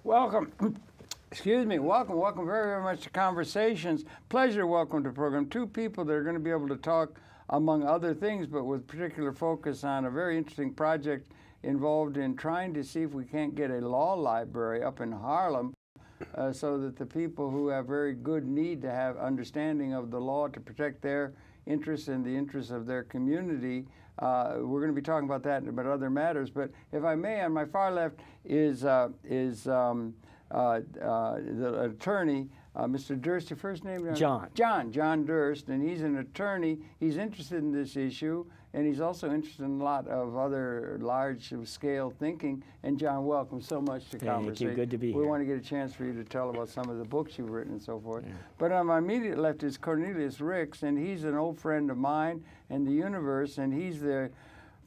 Welcome. Excuse me. Welcome very, very much to Conversations. Pleasure. Welcome to the program. Two people that are going to be able to talk, among other things, but with particular focus on a very interesting project involved in trying to see if we can't get a law library up in Harlem so that the people who have very good need to have understanding of the law to protect their interests and the interests of their community. We're going to be talking about that and about other matters. But if I may, on my far left is the attorney, Mr. Durst. Your first name? John. John Durst, and he's an attorney. He's interested in this issue, and he's also interested in a lot of other large-scale thinking. And John, welcome so much to Conversation. Thank you. Good to be here. We want to get a chance for you to tell about some of the books you've written and so forth. Yeah. But on my immediate left is Cornelius, and he's an old friend of mine and the universe, and he's the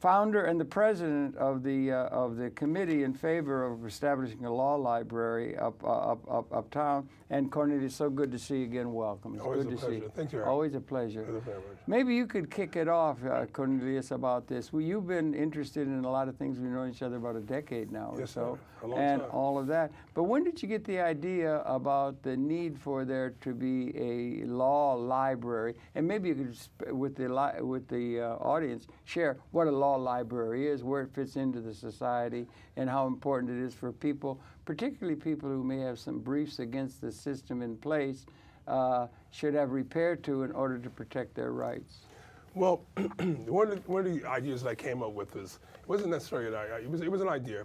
founder and the president of the committee in favor of establishing a law library uptown. And Cornelius, so good to see you again. Welcome. It's always good a to pleasure. see you. Thank you. Always a pleasure. Maybe you could kick it off, Cornelius, about this. Well, you've been interested in a lot of things. We've known each other about a decade now or so, and all of that. But when did you get the idea about the need for there to be a law library? And maybe you could, with the audience, share what a law library is, where it fits into the society, and how important it is for people, particularly people who may have some briefs against the system in place, should have repair to in order to protect their rights. Well, one of the ideas that I came up with was, it wasn't necessarily an idea, it was an idea,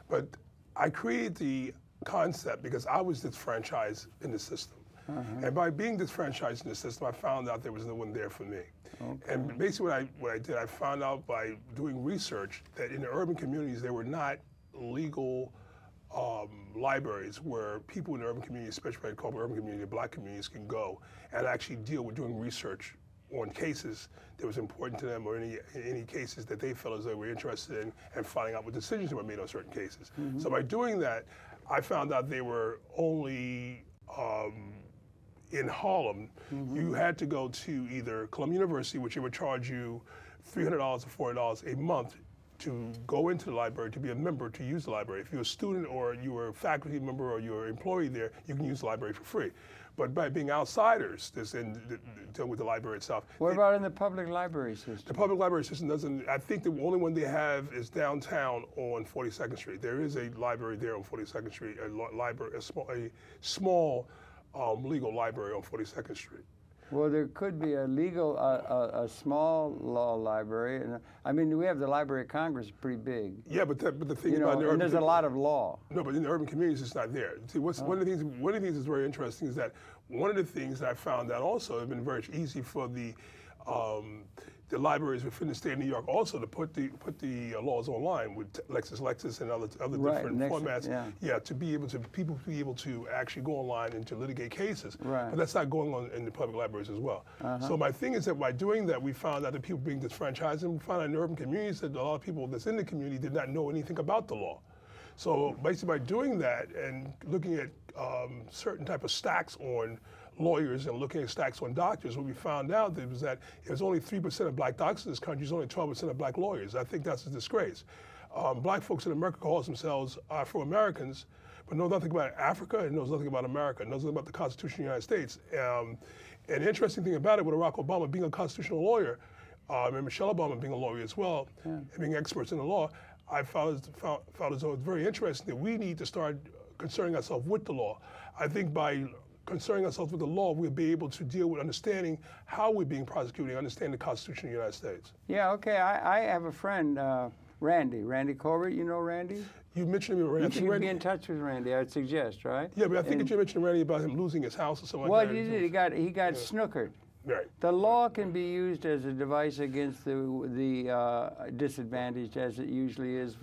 but I created the concept because I was disfranchised in the system. And by being disfranchised in the system, I found out there was no one there for me. Okay. And basically what I did, I found out by doing research that in the urban communities, there were not legal libraries where people in the urban community, especially what I call urban community, black communities, can go and actually deal with doing research on cases that was important to them, or any cases that they felt as they were interested in, and finding out what decisions were made on certain cases. So by doing that, I found out they were only in Harlem. You had to go to either Columbia University, which would charge you $300 or $400 a month to go into the library, to be a member, to use the library. If you're a student or you were a faculty member or you're an employee there, you can use the library for free. But by being outsiders, deal with the library itself. What about in the public library system? The public library system doesn't, I think the only one they have is downtown on 42nd Street. There is a library there on 42nd Street, a small legal library on 42nd Street. Well, there could be a legal, a small law library. And I mean, we have the Library of Congress, pretty big. Yeah, but the thing about and there's a lot of law. No, but in the urban communities, it's not there. See, one of the things that's very interesting is that one of the things that I found out also has been very easy for the libraries within the state of New York also to put the laws online with LexisNexis and other different formats. Yeah, to be able to people to be able to actually go online and to litigate cases. Right. But that's not going on in the public libraries as well. So my thing is that by doing that, we found out that people being disfranchised, and we found out in urban communities that a lot of people that's in the community did not know anything about the law. So basically by doing that and looking at certain type of stacks on lawyers and looking at stacks on doctors, what we found out was that there's only 3% of black doctors in this country, there's only 12% of black lawyers. I think that's a disgrace. Black folks in America call themselves Afro-Americans, but know nothing about Africa and knows nothing about America, knows nothing about the Constitution of the United States. And the interesting thing about it, with Barack Obama being a constitutional lawyer, and Michelle Obama being a lawyer as well, and being experts in the law, I found as though it's very interesting that we need to start concerning ourselves with the law. I think by concerning ourselves with the law, we'll be able to deal with understanding how we're being prosecuted and understand the Constitution of the United States. Yeah, okay. I have a friend, Randy Corbett. You know Randy? You mentioned him, Randy. You should be in touch with Randy, I'd suggest, right? Yeah, but I think that you mentioned Randy about him losing his house or something like that. Well, he did. He got snookered. Right. The law can be used as a device against the disadvantaged, as it usually is.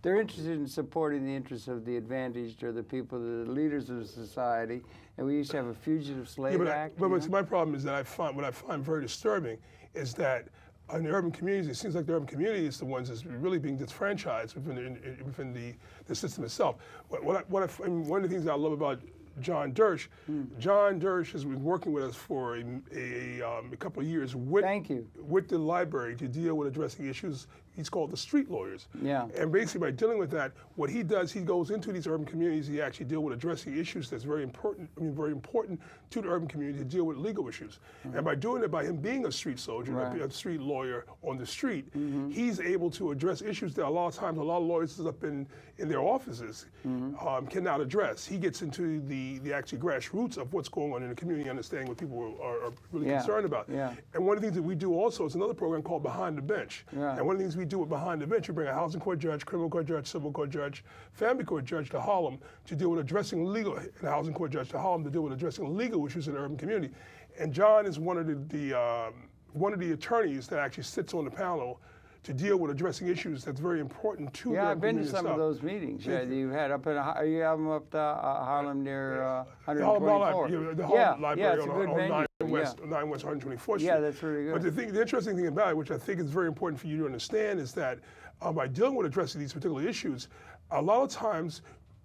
They're interested in supporting the interests of the advantaged or the people, the leaders of society. And we used to have a Fugitive Slave Act. But my problem is that what I find very disturbing is that in the urban communities, it seems like the urban community is the ones that's really being disfranchised within the system itself. One of the things that I love about John Durst. John Durst has been working with us for a couple of years with the library to deal with addressing issues he's called the street lawyers. Yeah. And basically by dealing with that, what he does, he goes into these urban communities, he actually deals with addressing issues that's very important, very important to the urban community to deal with legal issues. And by doing it, by him being a street soldier, a street lawyer on the street, he's able to address issues that a lot of times a lot of lawyers up in their offices cannot address. He gets into the actually grassroots of what's going on in the community, understanding what people are really concerned about. And one of the things that we do also is another program called Behind the Bench. And one of the things we do with Behind the Bench, we bring a housing court judge, criminal court judge, civil court judge, family court judge to Harlem to deal with addressing legal, and a housing court judge to Harlem to deal with addressing legal issues in the urban community. And John is one of the attorneys that actually sits on the panel to deal with addressing issues that's very important to the I've been to community some of those meetings. You had up in you have them up to Harlem near 124. The Harlem Library it's a good venue. 9 West 124th Street. Yeah, that's really good. But the interesting thing about it, which I think is very important for you to understand, is that by dealing with addressing these particular issues, a lot of times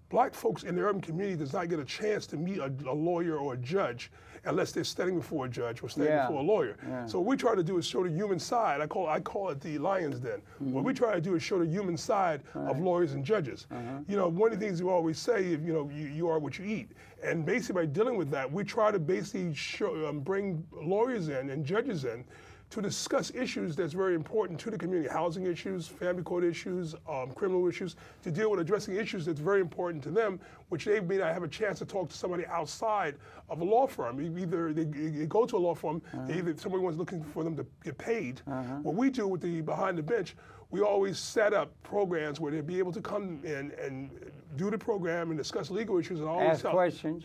black folks in the urban community does not get a chance to meet a lawyer or a judge unless they're standing before a judge or standing before a lawyer. So what we try to do is show the human side. I call it the lion's den. What we try to do is show the human side of lawyers and judges. You know, one of the things we always say, you are what you eat. And basically by dealing with that, we try to basically bring lawyers in and judges in to discuss issues that's very important to the community, housing issues, family court issues, criminal issues, to deal with addressing issues that's very important to them, which they may not have a chance to talk to somebody outside of a law firm. Either they go to a law firm, either somebody was looking for them to get paid. What we do with the Behind the Bench, we always set up programs where they'll be able to come in and do the program and discuss legal issues and always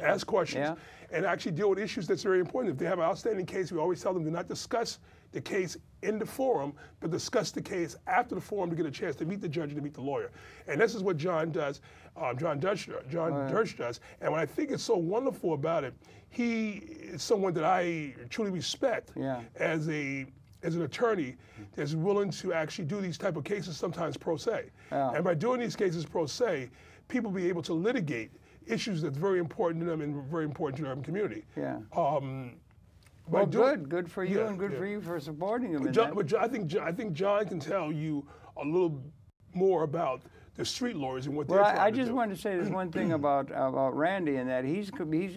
ask questions, and actually deal with issues that's very important. If they have an outstanding case, we always tell them to not discuss the case in the forum, but discuss the case after the forum to get a chance to meet the judge and to meet the lawyer. And this is what John does, John Durst does. And what I think is so wonderful about it, he is someone that I truly respect as an attorney that's willing to actually do these type of cases, sometimes pro se. And by doing these cases pro se, people be able to litigate issues that's very important to them and very important to the urban community. Well, good for you, and good for you for supporting him. But I think John can tell you a little more about the street lawyers and what they're trying to do. I just wanted to say there's one thing about Randy, in that he's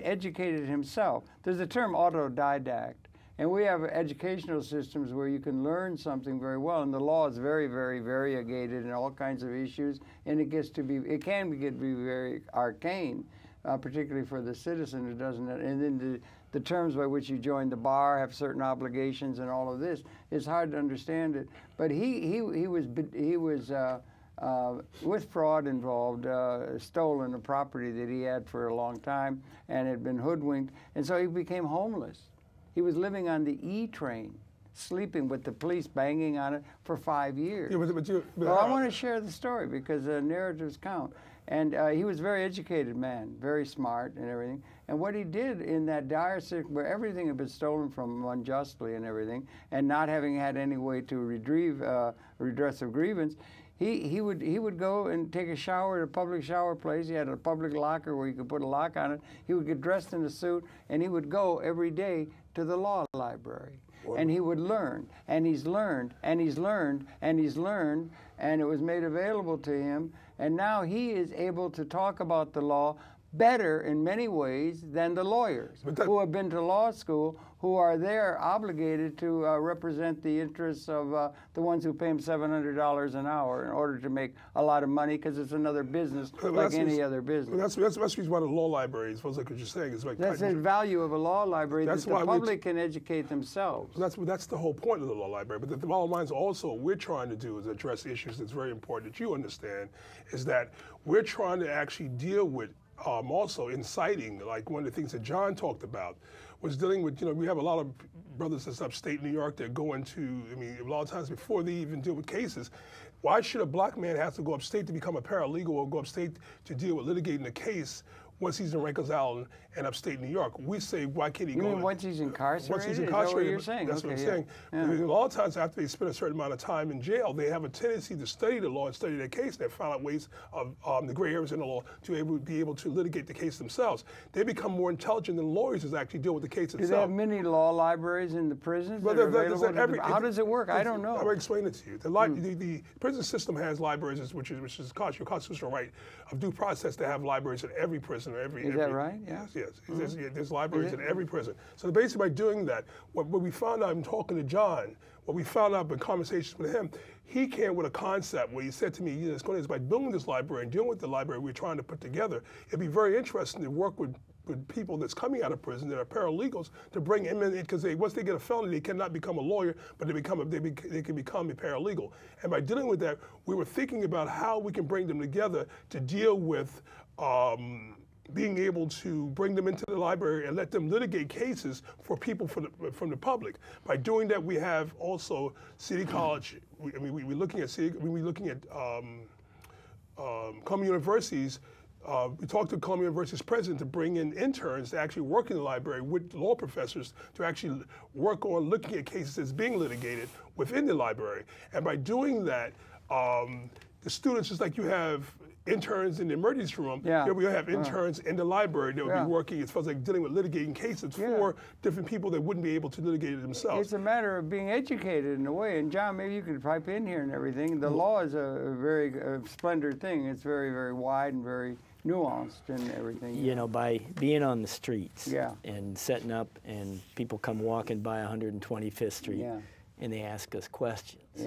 educated himself. There's a term autodidact, and we have educational systems where you can learn something very well, and the law is very, very variegated in all kinds of issues, and it can get to be very arcane, particularly for the citizen who doesn't. And then the terms by which you join the bar have certain obligations, and all of this. It's hard to understand it. But he was with fraud involved, stolen a property that he had for a long time and had been hoodwinked, and so he became homeless. He was living on the E train, sleeping with the police banging on it for 5 years. Well, I want to share the story because narratives count. And he was a very educated man, very smart and everything. And what he did in that dire situation where everything had been stolen from him unjustly and everything, and not having had any way to retrieve redress of grievance, he would go and take a shower at a public shower place. He had a public locker where you could put a lock on it. He would get dressed in a suit, and he would go every day to the law library. And he would learn, and he's learned, and he's learned, and he's learned, and it was made available to him. And now he is able to talk about the law better in many ways than the lawyers who have been to law school, who are there obligated to represent the interests of the ones who pay him $700 an hour in order to make a lot of money, because it's another business like any other business. That's the reason why the law library is like what you're saying. Is like that's the value of a law library, that the public can educate themselves. That's the whole point of the law library. But the bottom line is also what we're trying to do is address issues that's very important that you understand, is that we're trying to actually deal with also inciting, like one of the things that John talked about was dealing with, we have a lot of brothers that's upstate New York that go into, a lot of times before they even deal with cases, why should a black man have to go upstate to become a paralegal or go upstate to deal with litigating a case once he's in Rikers Island in upstate New York. We say, why can't he go? You mean once he's incarcerated? Once he's Is that what incarcerated, you're saying? that's what I'm saying. Because a lot of times after they spend a certain amount of time in jail, they have a tendency to study the law and study their case. They find out ways of the gray areas in the law to be able to litigate the case themselves. They become more intelligent than lawyers that actually deal with the case itself. Do they have many law libraries in the prisons? Well, How does it work? I don't know. I'll explain it to you. The prison system has libraries, which is your constitutional right of due process to have libraries in every prison. Is that right? Yeah. Yes. There's libraries in every prison. So basically by doing that, what we found out in talking to John, what we found out in conversations with him, he came with a concept where he said to me, Cornelius, by building this library and dealing with the library we're trying to put together, it'd be very interesting to work with people that's coming out of prison that are paralegals to bring them in, because once they get a felony, they cannot become a lawyer, but they can become a paralegal. And by dealing with that, we were thinking about how we can bring them together to deal with being able to bring them into the library and let them litigate cases for people from the public. By doing that, we have also City College. We're looking at Columbia Universities. We talked to Columbia University's president to bring in interns to actually work in the library with law professors to actually work on looking at cases that's being litigated within the library. And by doing that, the students, just like you have interns in the emergency room, we have interns in the library that will be working as far as like dealing with litigating cases for different people that wouldn't be able to litigate it themselves. It's a matter of being educated in a way. And John, maybe you could pipe in here and everything. The law is a very splendid thing. It's very, very wide and very nuanced and everything. You know, by being on the streets and setting up, and people come walking by 125th Street and they ask us questions.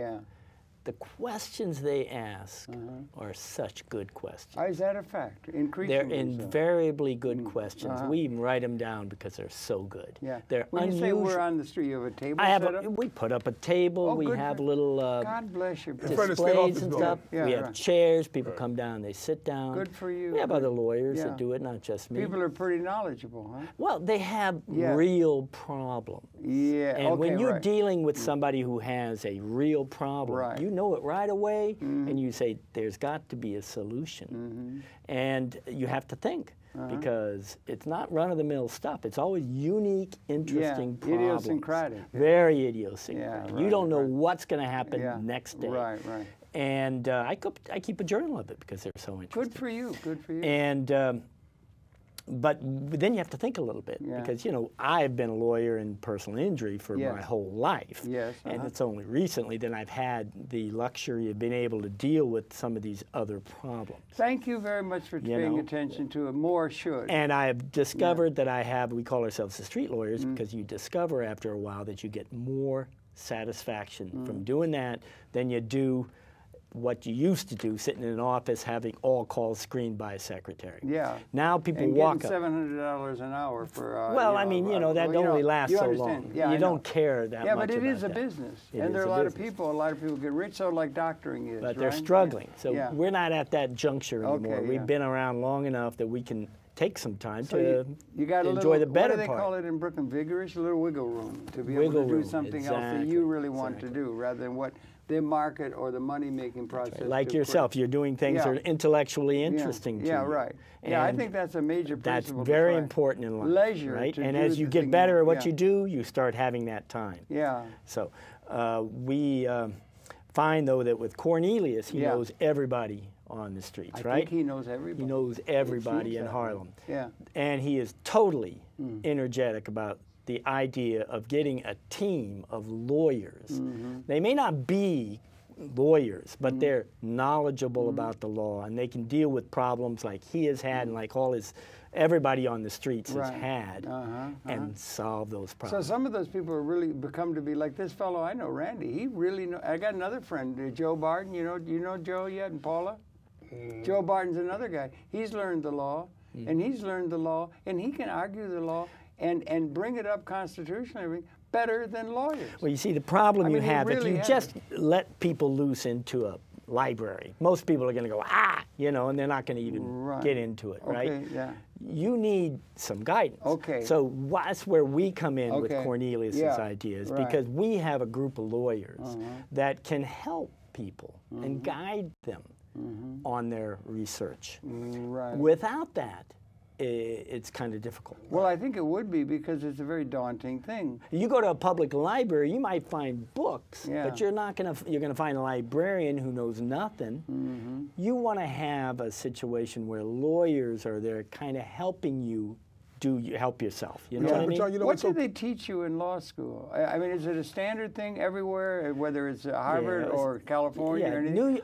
The questions they ask are such good questions. Is that a fact? Increasingly they're invariably good questions. We even write them down because they're so good. They're when unusual. You say we're on the street, you have a table set up? We put up a table. We have little God bless you. displays and stuff. We have chairs. People come down. They sit down. Good for you. We have other lawyers that do it, not just me. People are pretty knowledgeable, huh? Well, they have real problems. And when you're dealing with somebody who has a real problem, you know it right away, and you say, there's got to be a solution. And you have to think, because it's not run-of-the-mill stuff. It's always unique, interesting problems. Idiosyncratic. Very idiosyncratic. You don't know what's going to happen next day. And I keep a journal of it because they're so interesting. Good for you. Good for you. And but then you have to think a little bit, because, you know, I've been a lawyer in personal injury for my whole life. And it's only recently that I've had the luxury of being able to deal with some of these other problems. Thank you very much for paying attention to it. More should. And I've discovered that we call ourselves the street lawyers, because you discover after a while that you get more satisfaction from doing that than you do what you used to do, sitting in an office having all calls screened by a secretary. Now people walk up. $700 an hour for. Well, I mean, you know, that only lasts so long. You don't care that much. Yeah, but it is a business, and there are a lot of people get rich. So like doctoring is. But they're struggling. So we're not at that juncture anymore. We've been around long enough that we can take some time to enjoy the better part. What do they call it in Brooklyn? Vigorous, a little wiggle room to be able to do something else that you really want to do, rather than what the market or the money-making process. Like yourself, you're doing things that are intellectually interesting to you. I think that's a major principle. That's very important in life. Leisure. Right? And as you get better at what you do, you start having that time. So we find, though, that with Cornelius, he knows everybody on the streets, I think he knows everybody. He knows everybody in Harlem. And he is totally energetic about the idea of getting a team of lawyers. They may not be lawyers, but they're knowledgeable about the law, and they can deal with problems like he has had and like everybody on the streets has had, and solve those problems. So some of those people are really become to be like this fellow I know, Randy. He really know. I got another friend, Joe Barton. You know Joe yet, and Paula? Joe Barton's another guy. He's learned the law, and he's learned the law, and he can argue the law and bring it up constitutionally better than lawyers. Well, you see, the problem you have, if you just let people loose into a library, most people are going to go, you know, and they're not going to even get into it, right? You need some guidance. So that's where we come in with Cornelius's ideas, because we have a group of lawyers that can help people and guide them on their research. Without that, it's kind of difficult. Well, I think it would be because it's a very daunting thing. You go to a public library, you might find books, but you're going to find a librarian who knows nothing. You want to have a situation where lawyers are there kind of helping you help yourself. You know what I mean? John, what do they teach you in law school? I mean, is it a standard thing everywhere, whether it's Harvard or California or anything?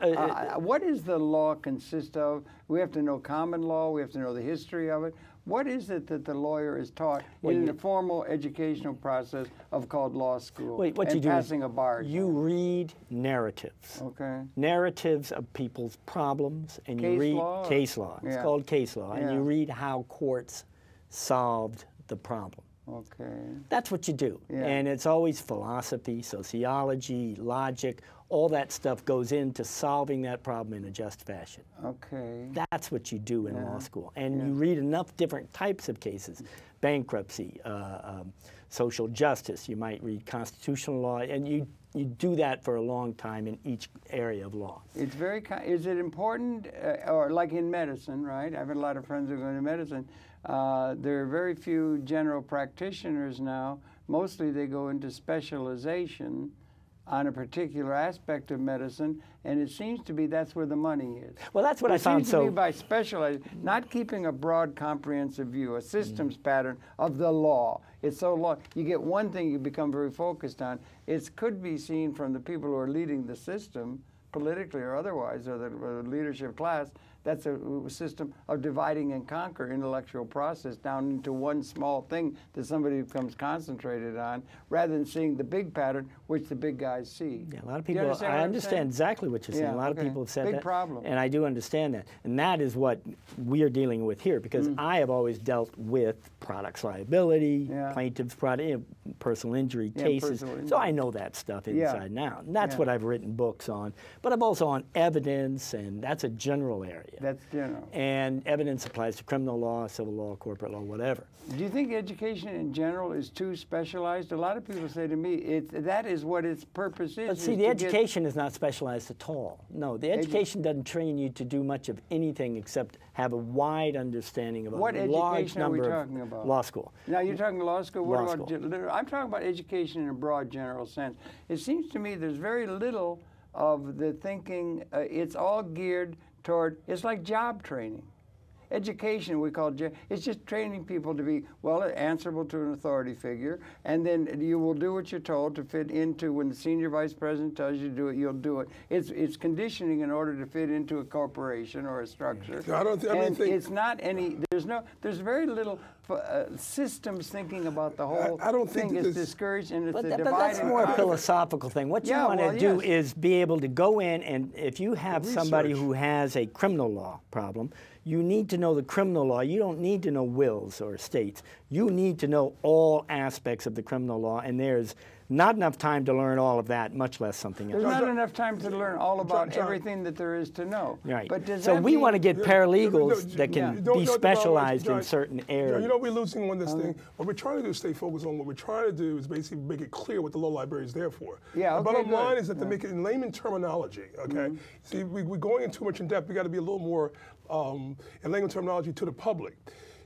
What does the law consist of? We have to know common law. We have to know the history of it. What is it that the lawyer is taught in the formal educational process of called law school? What you do passing a bar? You read narratives. Okay. Narratives of people's problems, and you read case law. It's called case law, and you read how courts solved the problem. Okay. That's what you do. And it's always philosophy, sociology, logic, all that stuff goes into solving that problem in a just fashion. Okay. That's what you do in law school. And you read enough different types of cases, bankruptcy, social justice, you might read constitutional law, and you do that for a long time in each area of law. It's very, is it important, or like in medicine, right? I've had a lot of friends who go into medicine. There are very few general practitioners now. Mostly they go into specialization on a particular aspect of medicine, and it seems to be that's where the money is. Well, that's what I found. It seems to be by specializing, not keeping a broad, comprehensive view, a systems pattern of the law. It's so long. You get one thing, you become very focused on. It could be seen from the people who are leading the system, politically or otherwise, or the leadership class. That's a system of dividing and conquer intellectual process down into one small thing that somebody becomes concentrated on, rather than seeing the big pattern, which the big guys see. Yeah, a lot of people, I understand exactly what you're saying. A lot of people have said that. Big problem. And I do understand that. And that is what we are dealing with here, because I have always dealt with products liability, plaintiff's personal injury cases. So I know that stuff inside and out. And that's what I've written books on. But I'm also on evidence, and that's a general area. That's general. And evidence applies to criminal law, civil law, corporate law, whatever. Do you think education in general is too specialized? A lot of people say to me, that is what its purpose is. But see, the education is not specialized at all. No, the education doesn't train you to do much of anything except have a wide understanding of a large number of law school. Now, you're talking law school? What about, I'm talking about education in a broad, general sense. It seems to me there's very little of the thinking. It's all geared toward, it's like job training. Education, we call it's just training people to be, well, answerable to an authority figure, and then you will do what you're told to fit into, when the senior vice president tells you to do it, you'll do it. It's conditioning in order to fit into a corporation or a structure. I don't think it's not any, there's very little systems thinking about the whole thing. It's discouraged, and it's a divide. But that's more a philosophical thing. What you want to do is be able to go in, and if you have somebody who has a criminal law problem, you need to know the criminal law. You don't need to know wills or estates. You need to know all aspects of the criminal law, and there's not enough time to learn all of that, much less something else. There's not enough time to learn all about everything that there is to know. Right. But does so we want to get paralegals that can be specialized in certain areas. You know, we're losing on this thing. What we're trying to do is stay focused on what we're trying to do is basically make it clear what the law library is there for. Yeah, the bottom line is that to make it in layman terminology, okay? See, we're going in too much in depth. We got to be a little more in layman terminology to the public.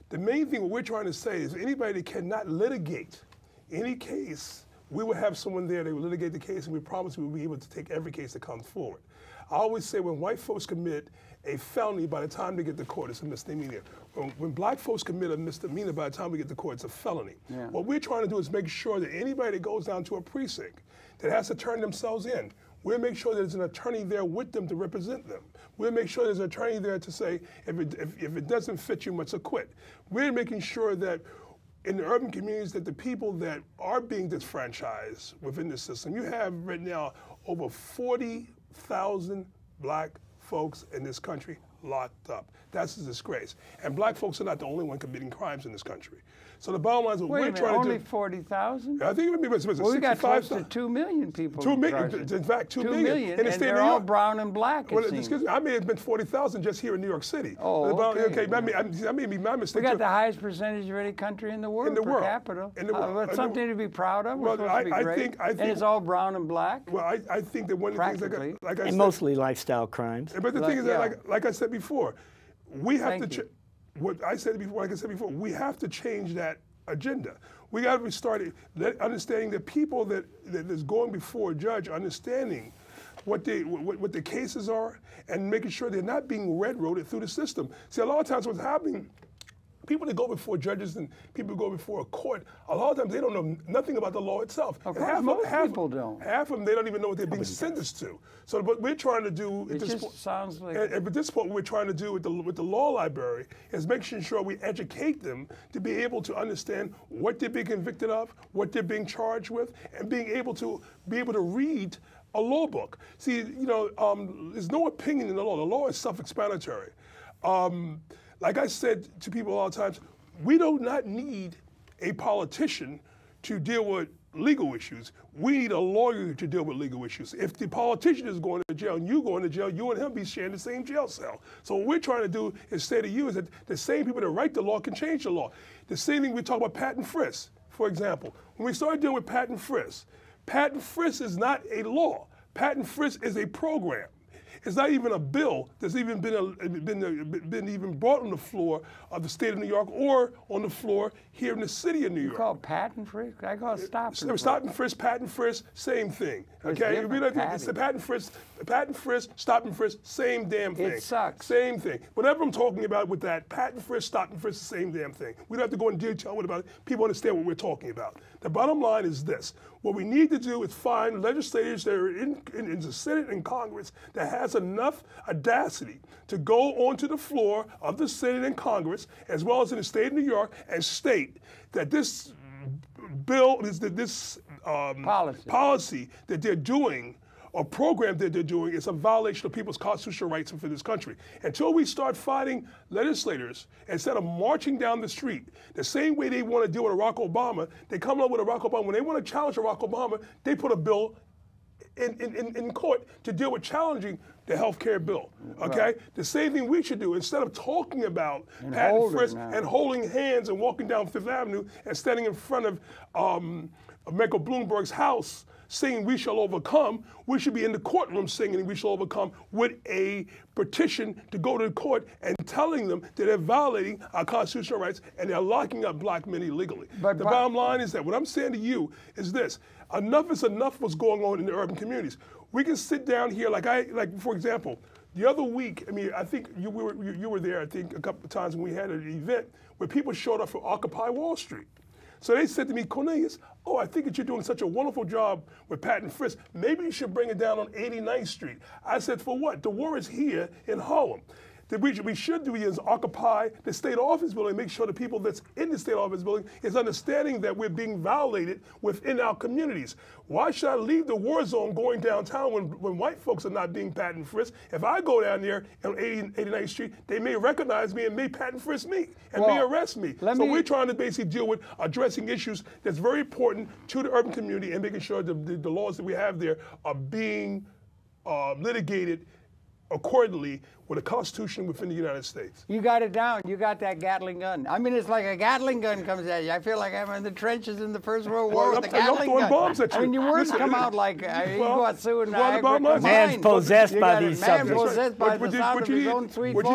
The main thing what we're trying to say is anybody that cannot litigate any case, we will have someone there that will litigate the case, and we promise we will be able to take every case that comes forward. I always say when white folks commit a felony, by the time they get to court, it's a misdemeanor. When black folks commit a misdemeanor, by the time we get to court, it's a felony. Yeah. What we're trying to do is make sure that anybody that goes down to a precinct that has to turn themselves in, we'll make sure there's an attorney there with them to represent them. We'll make sure there's an attorney there to say, if it doesn't fit, you must acquit. We're making sure that in the urban communities that the people that are being disfranchised within the system, you have right now over 40,000 black folks in this country locked up. That's a disgrace. And black folks are not the only one committing crimes in this country. So the bottom line is what we're trying to do. Only 40,000? I think it would be, well, we got close to 2 million people. 2 million, in fact, 2 million. And they're all brown and black, well, excuse me, I may have been 40,000 just here in New York City. Oh, okay. That may be my mistake. We got the highest percentage of any country in the world per capita. In the world. That's something to be proud of. Well, I think, and it's all brown and black. Well, I think that one of the things, like I said, and mostly lifestyle crimes. But the thing is that, like I said before, we have to. what I said before, like I said before, we have to change that agenda. We got to restart it, understanding that people that is going before a judge, understanding what the cases are, and making sure they're not being railroaded through the system. See, a lot of times what's happening, people that go before judges and people who go before a court, a lot of times they don't know nothing about the law itself. Of course, most people don't. Half of them, they don't even know what they're being sentenced to. So what we're trying to do at this point, sounds like at this point, what we're trying to do with the law library is making sure we educate them to be able to understand what they're being convicted of, what they're being charged with, and being able to read a law book. See, you know, there's no opinion in the law. The law is self-explanatory. Like I said to people all the times, we do not need a politician to deal with legal issues. We need a lawyer to deal with legal issues. If the politician is going to jail and you going to jail, you and him be sharing the same jail cell. So what we're trying to do is say to you is that the same people that write the law can change the law. The same thing we talk about pat and frisk, for example. When we started dealing with pat and frisk is not a law. Pat and frisk is a program. It's not even a bill that's even been even brought on the floor of the state of New York or on the floor here in the city of New York. You call it pat and frisk? I call it stop and frisk. Stop and frisk, pat and frisk, same thing. Okay, it's the pat and frisk, stop and frisk, same damn thing. It sucks. Same thing. Whatever I'm talking about with that, pat and frisk, stop and frisk, the same damn thing. We don't have to go in detail about it. People understand what we're talking about. The bottom line is this: what we need to do is find legislators that are in the Senate and Congress that has enough audacity to go onto the floor of the Senate and Congress, as well as in the state of New York, and state that this bill, this policy that they're doing, or program that they're doing, is a violation of people's constitutional rights for this country. Until we start fighting legislators, instead of marching down the street, the same way they want to deal with Barack Obama, they come up with Barack Obama. When they want to challenge Barack Obama, they put a bill in court to deal with challenging the health care bill, okay? Right. The same thing we should do. Instead of talking about pat and frisk and holding hands and walking down Fifth Avenue and standing in front of Michael Bloomberg's house singing "We Shall Overcome," we should be in the courtroom singing "We Shall Overcome" with a petition to go to the court and telling them that they're violating our constitutional rights and they're locking up black men illegally. But the bottom line is that what I'm saying to you is this: enough is enough what's going on in the urban communities. We can sit down here, like for example, the other week, I mean, I think you were there, I think, a couple of times when we had an event where people showed up for Occupy Wall Street. So they said to me, "Cornelius, oh, I think that you're doing such a wonderful job with pat and frisk. Maybe you should bring it down on 89th Street. I said, "For what? The war is here in Harlem. That we should do is occupy the state office building, make sure the people that's in the state office building is understanding that we're being violated within our communities. Why should I leave the war zone going downtown when white folks are not being pat and frisked? If I go down there on 89th Street, they may recognize me and may pat and frisk me and may arrest me." So we're trying to basically deal with addressing issues that's very important to the urban community and making sure the laws that we have there are being litigated accordingly with a constitution within the United States. You got it down. You got that Gatling gun. I mean, it's like a Gatling gun comes at you. I feel like I'm in the trenches in the First World War with a Gatling gun. Bombs at you. I mean, your words come out like you go out suing Niagara. Man's possessed by these subjects. Man's possessed by the sound of his own sweet voice.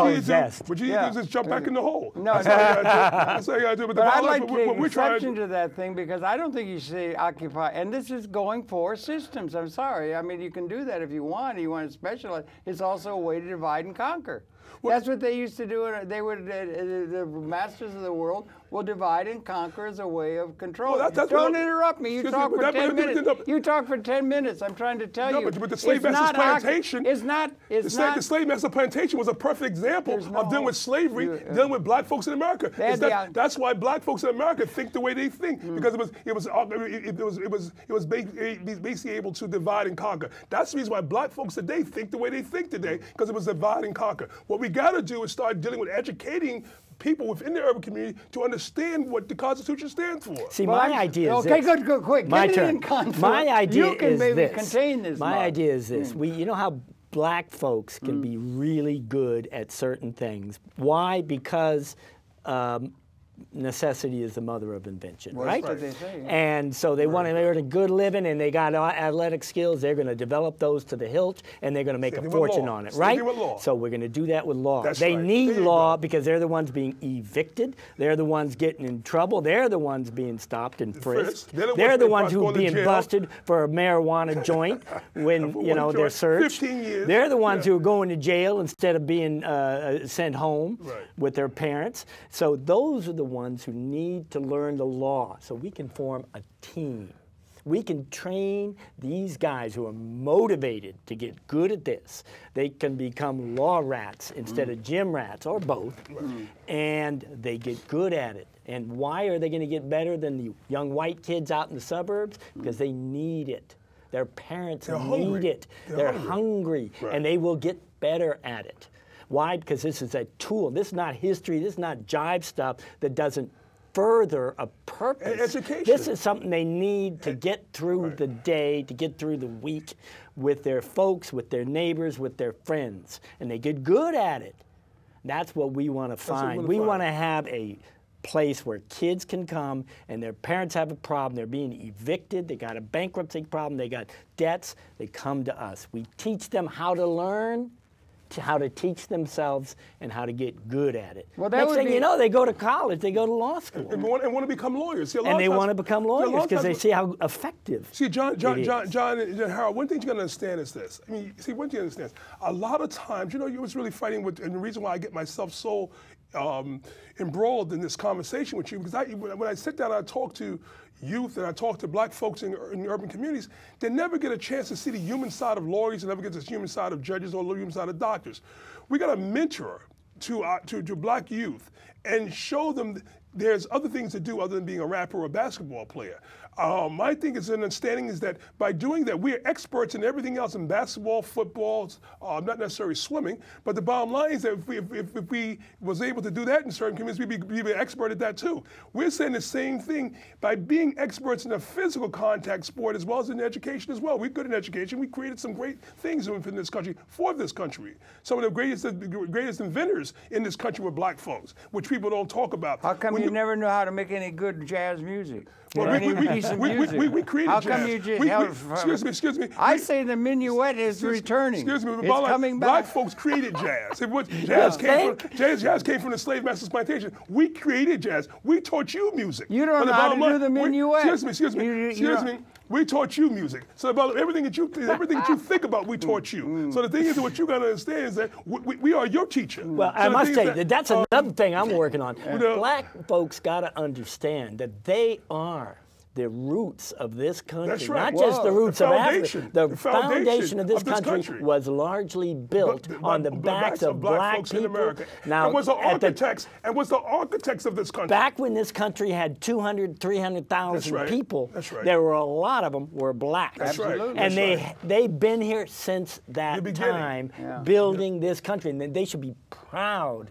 What you need to do is jump back in the hole. No, that's all you got to do. But I'd like to take exception to that thing because I don't think you should say occupy. And this is going for systems. I'm sorry. I mean, you can do that if you want. You want to specialize. It's also a way to divide and conquer. That's what they used to do. They would, the masters of the world will divide and conquer as a way of control. Don't interrupt me. You talk for 10 minutes. You talk for 10 minutes. I'm trying to tell you. But the slave master's plantation. The slave master plantation was a perfect example of dealing with slavery, dealing with black folks in America. That's why black folks in America think the way they think, because it was basically able to divide and conquer. That's the reason why black folks today think the way they think today, because it was divide and conquer. What we got to do is start dealing with educating people within the urban community to understand what the Constitution stands for. See, my idea is this. Okay, good, quick. My turn. My idea you can is maybe this. Contain this. My idea is this. You know how black folks can be really good at certain things. Why? Because necessity is the mother of invention, well, right? That's what they say. And so they want to earn a good living, and they got athletic skills. They're going to develop those to the hilt, and they're going to make a fortune on it, right? So we're going to do that with law. They need law because they're the ones being evicted. They're the ones getting in trouble. They're the ones being stopped and frisked. They're the ones who are being busted for a marijuana joint when they're searched. 15 years. They're the ones who are going to jail instead of being sent home with their parents. So those are the ones who need to learn the law so we can form a team. We can train these guys who are motivated to get good at this. They can become law rats instead of gym rats, or both, and they get good at it. And why are they going to get better than the young white kids out in the suburbs? Because they need it. Their parents need it. They're hungry, and they will get better at it. Why? Because this is a tool. This is not history. This is not jive stuff that doesn't further a purpose. Education. This is something they need to get through the day, to get through the week with their folks, with their neighbors, with their friends. And they get good at it. That's what we want to find. We want to have a place where kids can come and their parents have a problem. They're being evicted. They got a bankruptcy problem. They got debts. They come to us. We teach them how to learn, how to teach themselves, and how to get good at it. Well, next thing you know, they go to college, they go to law school. And want to become lawyers. See, and they want to become lawyers because they see how effective. See, John and Harold, one thing you got to understand is this. I mean, see, one thing you understand, a lot of times, you was really fighting with, and the reason why I get myself so embroiled in this conversation with you, because when I sit down and I talk to youth and I talk to black folks in urban communities, they never get a chance to see the human side of lawyers, and never get the human side of judges or the human side of doctors. We got to mentor to black youth and show them there's other things to do other than being a rapper or a basketball player. My thing is, an understanding is that by doing that, we are experts in everything else in basketball, football, not necessarily swimming, but the bottom line is that if we was able to do that in certain communities, we'd be an expert at that too. We're saying the same thing by being experts in a physical contact sport as well as in education as well. We're good in education. We created some great things in this country for this country. Some of the greatest inventors in this country were black folks, which people don't talk about. How come you never knew how to make any good jazz music? Well, we created How jazz. come you just excuse me. I say the minuet is returning. Excuse me, it's coming back. Black folks created jazz. Jazz came from the slave master's plantation. We created jazz. We taught you music. You don't know how to do the minuet. Excuse me. We taught you music. So about everything that you think about, we taught you. So the thing is, what you got to understand is that we are your teacher. Well, so I must say that's another thing I'm working on. Black folks got to understand that they are the roots of this country, That's right. not just the roots of Africa. The foundation of this country was largely built on the backs of black folks people. in America. Now, and was the architects of this country. Back when this country had 200, 300,000 people, there were a lot of them were black. That's right. And they've been here since that time, building this country, and they should be proud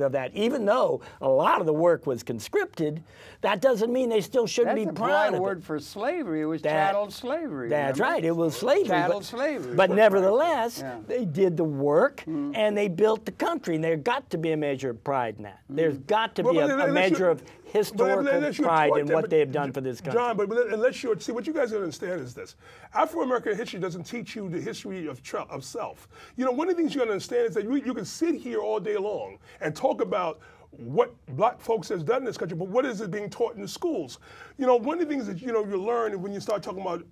of that. Even though a lot of the work was conscripted, that doesn't mean they still shouldn't be proud of it. That's a polite word for slavery. It was chattel slavery. That's right. It was slavery. Chattel slavery. But nevertheless, they did the work and they built the country. And there's got to be a measure of pride in that. There's got to be a measure of historical pride in what they have done for this country. John, but unless you see, what you guys don't understand is this: Afro-American history doesn't teach you the history of self. One of the things you got to understand is that you can sit here all day long and talk about what black folks has done in this country, but what is it being taught in the schools? One of the things that you learn when you start talking about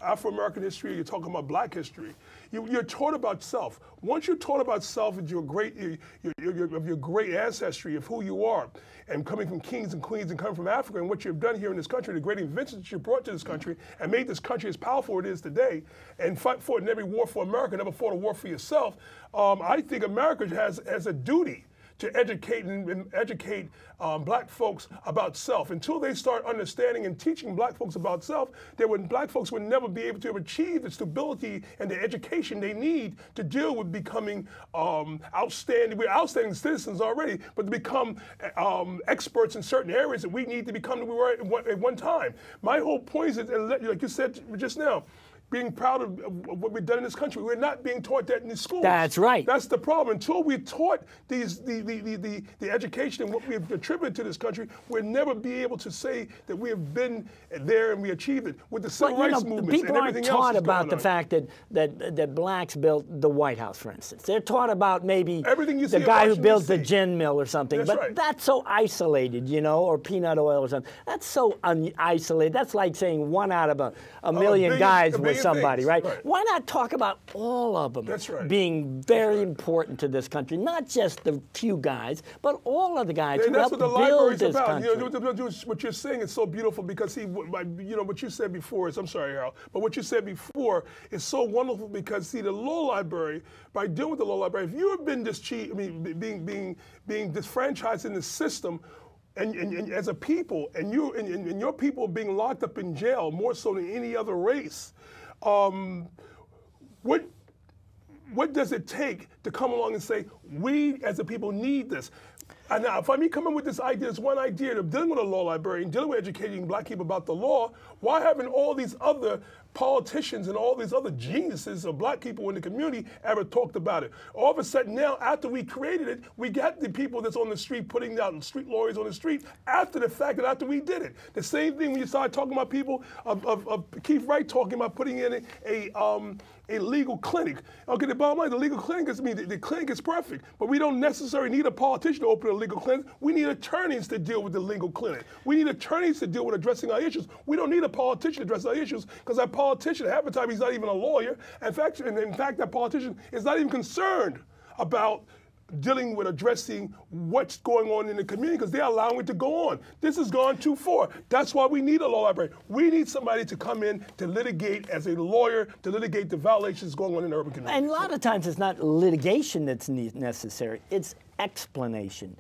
Afro-American history, you're talking about black history, you're taught about self. Once you're taught about self and your great ancestry of who you are, and coming from kings and queens and coming from Africa, and what you've done here in this country, the great inventions that you brought to this country and made this country as powerful as it is today, and fought in every war for America, never fought a war for yourself, I think America has a duty to educate black folks about self. Until they start understanding and teaching black folks about self, black folks would never be able to achieve the stability and the education they need to deal with becoming outstanding. We're outstanding citizens already, but to become experts in certain areas that we need to become we were at one time. My whole point is, like you said just now, being proud of what we've done in this country. We're not being taught that in the schools. That's right. That's the problem. Until we're taught the education and what we've attributed to this country, we'll never be able to say that we have been there and we achieved it. With the civil rights movement and everything else. People aren't taught about the fact that blacks built the White House, for instance. They're taught about maybe the guy who built the gin mill or something. That's but right. That's so isolated, you know, or peanut oil or something. That's so isolated. That's like saying one out of a million guys was somebody, right? Why not talk about all of them being very important to this country? Not just the few guys, but all of the guys who helped build this country. You know, what you're saying is so beautiful because, you know, what you said before is, I'm sorry, Harold, but what you said before is so wonderful because, see, the law library, by dealing with the law library, if you have been being disfranchised in the system, and as a people, and your people being locked up in jail more so than any other race, what does it take to come along and say, we as a people need this? And now, if I mean coming with this idea, this one idea of dealing with a law librarian, dealing with educating black people about the law, why haven't all these other politicians and all these other geniuses of black people in the community ever talked about it? All of a sudden now, after we created it, we got the people that's on the street putting out street lawyers on the street after the fact, and after we did it. The same thing when you started talking about people of Keith Wright talking about putting in a legal clinic. Okay, the bottom line, the legal clinic is, the clinic is perfect, but we don't necessarily need a politician to open a legal clinic. We need attorneys to deal with the legal clinic. We need attorneys to deal with addressing our issues. We don't need a politician to address our issues because that politician, half the time, he's not even a lawyer. In fact, that politician is not even concerned about dealing with addressing what's going on in the community because they're allowing it to go on. This has gone too far. That's why we need a law library. We need somebody to come in to litigate as a lawyer, to litigate the violations going on in the urban community. And a lot of times it's not litigation that's necessary. It's explanation.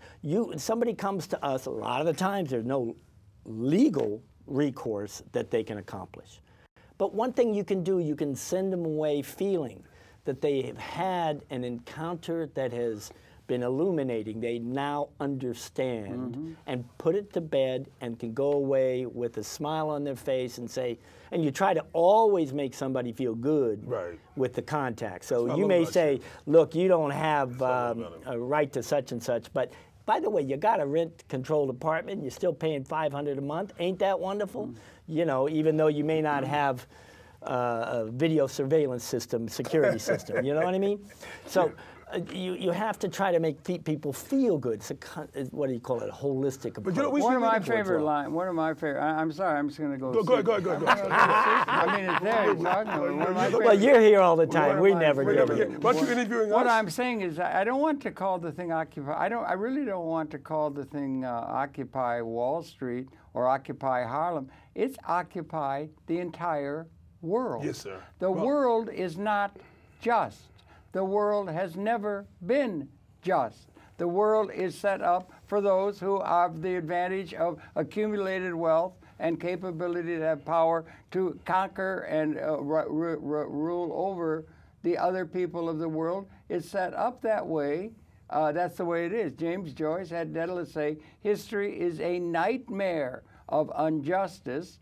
Somebody comes to us, a lot of the times there's no legal recourse that they can accomplish. But one thing you can do, you can send them away feeling that they have had an encounter that has been illuminating. They now understand and put it to bed and can go away with a smile on their face and say, and you try to always make somebody feel good with the contact. So you may say, look, you don't have a right to such and such, but by the way, you got a rent-controlled apartment, you're still paying $500 a month. Ain't that wonderful? You know, even though you may not have a video surveillance system, security system. You know what I mean? So you have to try to make people feel good. It's what do you call it? A holistic approach. One of my favorite lines. One of my favorite. I'm sorry. I'm just going to go. Go ahead. I mean, it's there. Well, you're here all the time. We never get it. What I'm saying is, I don't want to call the thing Occupy. I really don't want to call the thing Occupy Wall Street or Occupy Harlem. It's Occupy the entire world. Yes, sir. The world is not just. The world has never been just. The world is set up for those who have the advantage of accumulated wealth and capability to have power to conquer and rule over the other people of the world. It's set up that way. That's the way it is. James Joyce had Dedalus say, history is a nightmare of injustice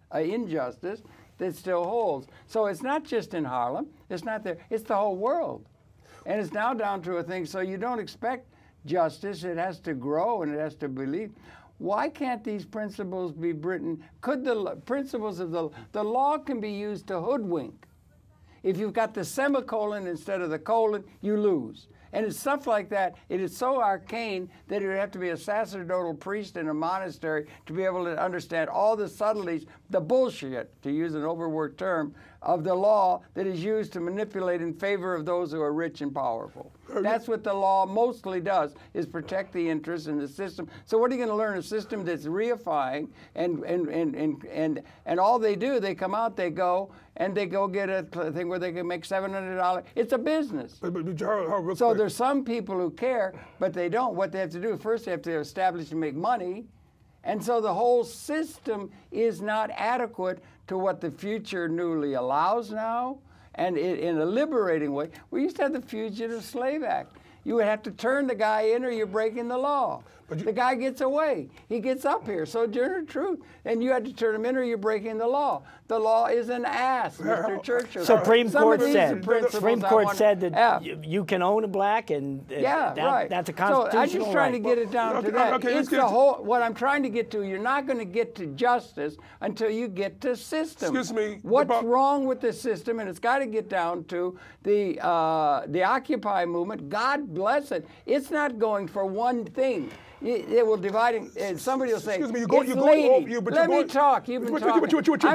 that still holds. So it's not just in Harlem. It's not there. It's the whole world. And it's now down to a thing, so you don't expect justice. It has to grow and it has to believe. Why can't these principles be written? Could the principles of the law can be used to hoodwink? If you've got the semicolon instead of the colon, you lose. And it's stuff like that. It is so arcane that it would have to be a sacerdotal priest in a monastery to be able to understand all the subtleties, the bullshit, to use an overworked term, of the law that is used to manipulate in favor of those who are rich and powerful. That's what the law mostly does, is protect the interests in the system. So what are you going to learn? A system that's reifying, and all they do, they come out, they go get a thing where they can make $700. It's a business. So there's some people who care, but they don't. What they have to do, first they have to establish and make money. And so the whole system is not adequate to what the future newly allows now. And in a liberating way, we used to have the Fugitive Slave Act. You would have to turn the guy in or you're breaking the law. The guy gets away. He gets up here. Sojourner Truth. And you had to turn him in or you're breaking the law. The law is an ass, Mr. Churchill. Supreme Court said that you can own a black, and that's a constitutional So I'm just trying to get it down to that. Okay, it's the whole. What I'm trying to get to. You're not going to get to justice until you get to system. Excuse me. What's wrong with the system? And it's got to get down to the Occupy movement. God bless it. It's not going for one thing. It will divide. Somebody will say, "Excuse me, let me talk. You've been talking.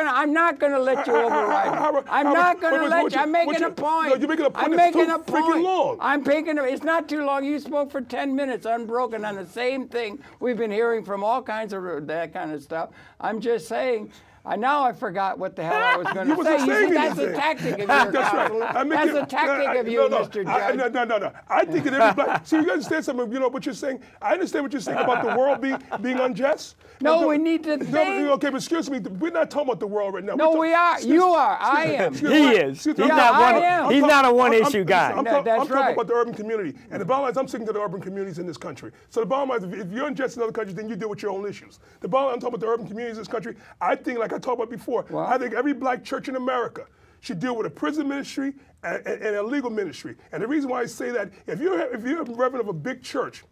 I'm not gonna let you override me. I'm not gonna let you. I'm making a point. No, you're making a point. I'm making a freaking point. Long. I'm making it's not too long. You spoke for 10 minutes unbroken on the same thing we've been hearing from all kinds of that kind of stuff. I'm just saying. Now I forgot what the hell I was going to say. That's a tactic of yours, That's a tactic of you, Mr. Judge. No. I think that every black. See, you understand something? You know what you're saying? I understand what you're saying about the world being unjust. No, we need to think. Okay, but excuse me. We're not talking about the world right now. No, we are. You are. I am. He is. He's not a one-issue guy. I'm talking about the urban community. And the bottom line is I'm speaking to the urban communities in this country. So the bottom line is if you're unjust in other countries, then you deal with your own issues. The bottom line, I'm talking about the urban communities in this country. I think, like I talked about before, I think every black church in America should deal with a prison ministry and a legal ministry. And the reason why I say that, if you're a reverend of a big church,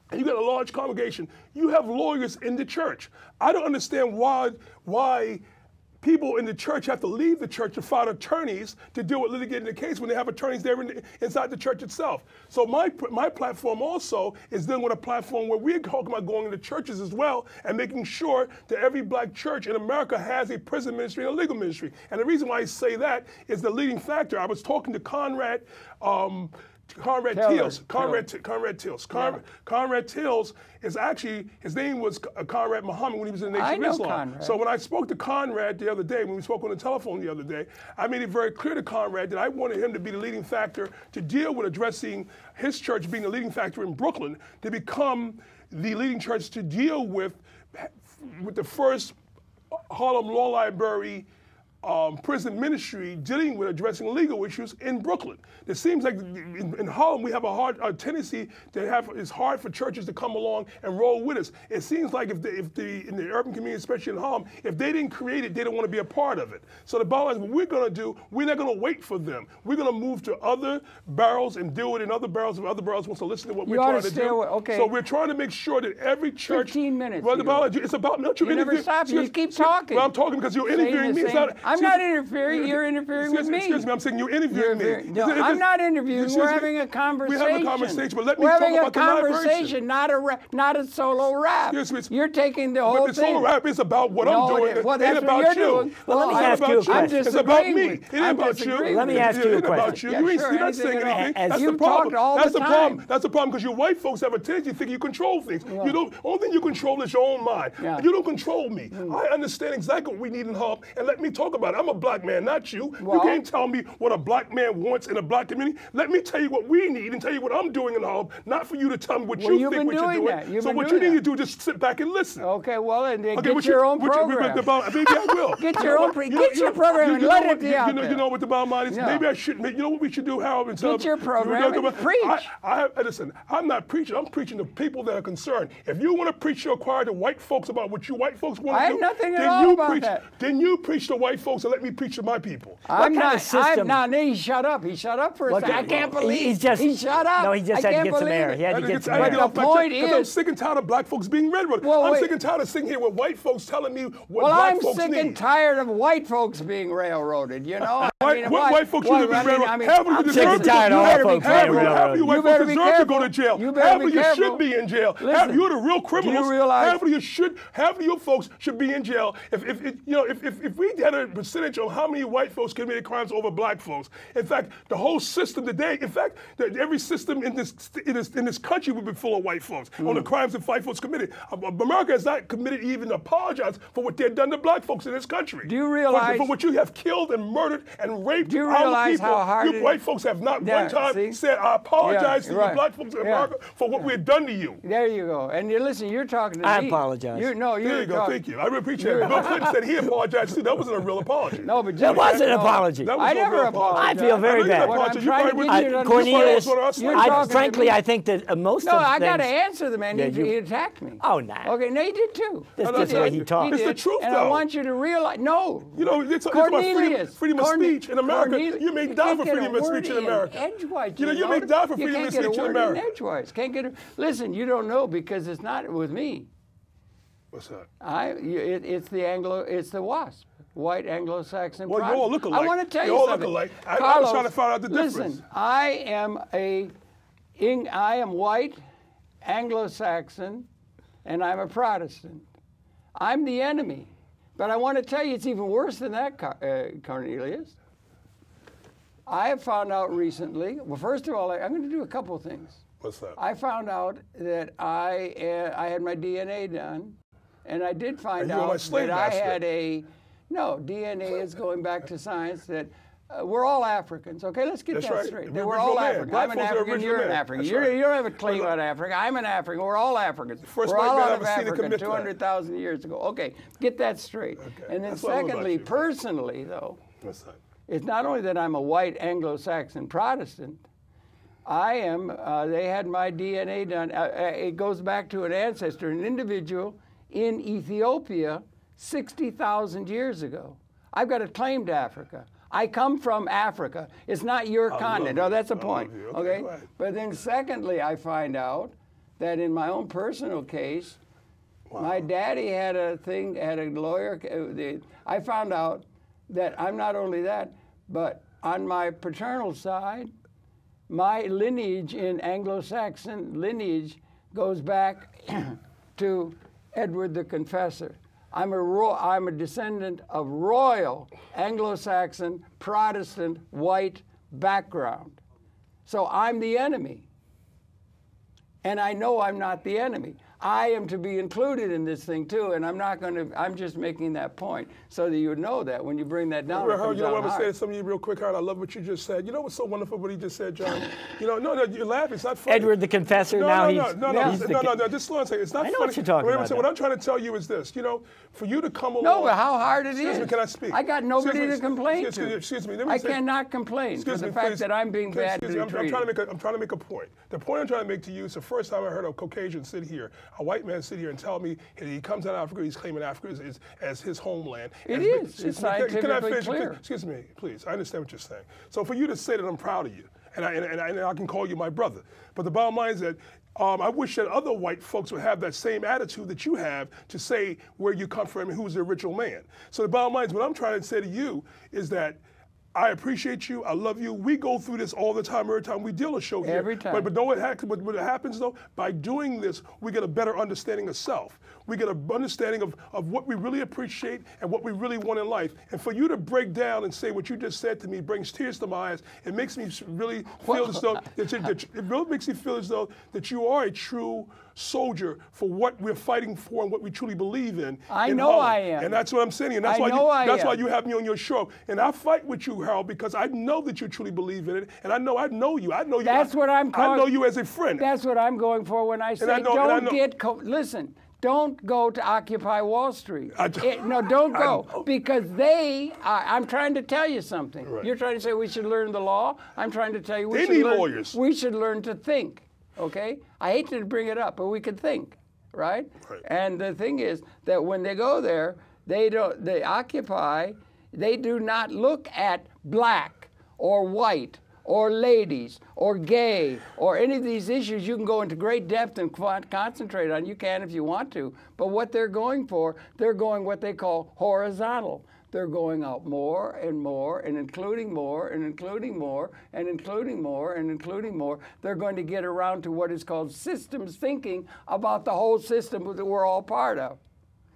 and you got a large congregation, you have lawyers in the church. I don't understand why people in the church have to leave the church to find attorneys to deal with litigating the case when they have attorneys there inside the church itself. So my platform also is dealing with a platform where we're talking about going into churches as well and making sure that every black church in America has a prison ministry and a legal ministry. And the reason why I say that is the leading factor. I was talking to Conrad Tills. Conrad Tills is actually, his name was Conrad Muhammad when he was in the Nation of Islam. Conrad. So when I spoke to Conrad the other day, when we spoke on the telephone the other day, I made it very clear to Conrad that I wanted him to be the leading factor to deal with addressing his church being the leading factor in Brooklyn, to become the leading church to deal with the first Harlem Law Library prison ministry dealing with addressing legal issues in Brooklyn. It seems like in Harlem we have a tendency to have, it's hard for churches to come along and roll with us. It seems like in the urban community, especially in Harlem, if they didn't create it, they don't want to be a part of it. So the bottom line is what we're going to do, we're not going to wait for them. We're going to move to other barrels and deal with it in other barrels if other barrels want to listen to what we're trying to do. Okay. So we're trying to make sure that every church. 15 minutes. Well, it's about you never stop. You keep talking. Well, I'm talking because you're interviewing me. I'm not interfering. You're interfering with me. Excuse me. I'm saying you're interviewing me. No, I'm not interviewing. We're having a conversation. We're having a conversation, but let me talk about the live version. We're having a conversation, not a solo rap. Excuse me. You're taking the whole thing. But the solo rap is about what I'm doing. Well, it ain't about you. Well, let me ask you a question. It's about me. It ain't about you. Let me ask you a question. You're not saying anything. That's the problem. That's the problem because you white folks have a tendency to think you control things. You don't. Only thing you control is your own mind. You don't control me. I understand exactly what we need in Harlem, and let me talk about it. I'm a black man, not you. You can't tell me what a black man wants in a black community. Let me tell you what we need and tell you what I'm doing in Harlem, not for you to tell me what you think what you're doing. So what you need to do is just sit back and listen. Okay, well, and then get your own program. Maybe I will. Get your program and let it be out there. You know what the bottom line is? Maybe I shouldn't. You know what we should do, Harold? Get your program and preach. Listen, I'm not preaching. I'm preaching to people that are concerned. If you want to preach your choir to white folks about what you white folks want to do, I have nothing at all about that. Then you preach to white folks and let me preach to my people. He shut up. He shut up for a second. I can't believe he shut up. No, he just had to get some air. He had to get some air. But the point is, I'm sick and tired of black folks being railroaded. I'm sick and tired of sitting here with white folks telling me what black folks need. I'm sick and tired of white folks being railroaded. You know, white folks should be railroaded. I'm sick and tired of all folks being railroaded. Half of you white folks deserve to go to jail. Half of you should be in jail. You're the real criminals. Half of your folks should be in jail. If we had a percentage on how many white folks committed crimes over black folks, in fact, the whole system today, in fact, every system in this country would be full of white folks on the crimes that white folks committed. America has not committed even apologized for what they've done to black folks in this country. Do you realize for what you have killed and murdered and raped? Do you realize people, how hard you white folks have not one time said, "I apologize to you black folks in America for what we've done to you." There you go. And listen, you're talking to me. I apologize. There you go. Thank you. I really appreciate it. Bill Clinton said he apologized too. That wasn't a real apology. No, but that was an apology. I never apologized. I feel very bad. Cornelius, frankly, I think that most of the things... No, I got to answer the man. He attacked me. Oh, no. Okay, no, he did too. That's the way he talks. It's the truth, and though. I want you to realize, no. You know, it's Cornelius, about freedom of speech in America. You may die for freedom of speech in America. Edgewise, you know, you may die for freedom of speech in America. Edgewise. Can't get it. Listen, you don't know because it's not with me. What's that? It's the WASP, white Anglo-Saxon. Well, you all look alike. I want to tell you all something. Look alike. Carlos, I was trying to find out the difference. Listen, I am white, Anglo-Saxon, and I'm a Protestant. I'm the enemy. But I want to tell you, it's even worse than that, Cornelius. I have found out recently. Well, first of all, I'm going to do a couple of things. What's that? I found out that I had my DNA done. And I did find out that I had DNA is going back to science, that we're all Africans. Okay, let's get that straight. We're all Africans. I'm an African, you're an African. You don't have a claim on Africa. I'm an African. We're all Africans. We're all out of Africa 200,000 years ago. Okay, get that straight. And then secondly, personally, though, it's not only that I'm a white Anglo-Saxon Protestant, I am, they had my DNA done. It goes back to an ancestor, an individual in Ethiopia 60,000 years ago. I've got a claim to Africa. I come from Africa. It's not your continent. Oh, that's a point. Okay. But then secondly, I find out that in my own personal case, my daddy had a lawyer. I found out that I'm not only that, but on my paternal side, my lineage in Anglo-Saxon lineage goes back to Edward the Confessor. I'm a descendant of royal Anglo-Saxon Protestant white background. So I'm the enemy. And I know I'm not the enemy. I am to be included in this thing too, and I'm just making that point so that you would know that when you bring that down. You know what I'm going to say to some of you real quick, Harold? I love what you just said. You know what's so wonderful what he just said, John? No, you're laughing. It's not funny. Edward the Confessor, No, just slow and say, it's not funny. I know what you're talking about. What I'm trying to tell you is this, for you to come along. No, but how hard it is. Excuse me, can I speak? I got nobody to complain to. Excuse me. I cannot complain for the fact that I'm being badly treated. I'm trying to make a point. The point I'm trying to make to you is the first time I heard a Caucasian sit here, a white man sit here and tell me he comes out of Africa, he's claiming Africa as his homeland. It is. It's scientifically clear. Excuse me, please. I understand what you're saying. So for you to say that I'm proud of you, and I can call you my brother, but the bottom line is that I wish that other white folks would have that same attitude that you have to say where you come from and who's the original man. So the bottom line is what I'm trying to say to you is that I appreciate you. I love you. We go through this all the time, every time we deal a show here. Every time. But know what happens, though? By doing this, we get a better understanding of self. We get an understanding of what we really appreciate and what we really want in life. And for you to break down and say what you just said to me brings tears to my eyes. It makes me really feel as though it really makes me feel as though that you are a true soldier for what we're fighting for and what we truly believe in. I know I am. And that's what I'm saying. And that's why you have me on your show. And I fight with you, Harold, because I know that you truly believe in it. And I know you. That's what I'm calling. I know you as a friend. That's what I'm going for when I say listen. Don't go to Occupy Wall Street. Don't go. Because I'm trying to tell you something. Right. You're trying to say we should learn the law. I'm trying to tell you we should learn to think. Okay? I hate to bring it up, but we could think, right? And the thing is that when they go there, they do not look at black or white or ladies or gay or any of these issues you can go into great depth and concentrate on. You can if you want to. But what they're going for, they're going what they call horizontal. They're going out more and more and including more and including more and including more and including more. They're going to get around to what is called systems thinking about the whole system that we're all part of.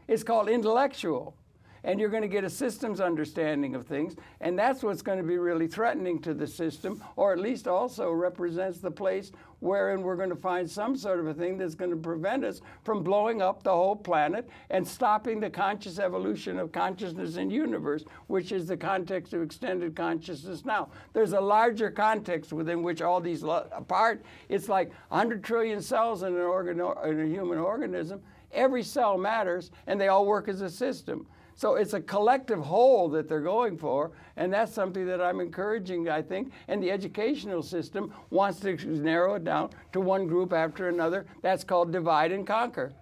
It's called intellectual. And you're going to get a systems understanding of things, and that's what's going to be really threatening to the system, or at least also represents the place wherein we're going to find some sort of a thing that's going to prevent us from blowing up the whole planet and stopping the conscious evolution of consciousness in universe, which is the context of extended consciousness now. There's a larger context within which all these apart. It's like 100 trillion cells in a human organism. Every cell matters, and they all work as a system. So it's a collective whole that they're going for, and that's something that I'm encouraging, I think, and the educational system wants to narrow it down to one group after another. That's called divide and conquer.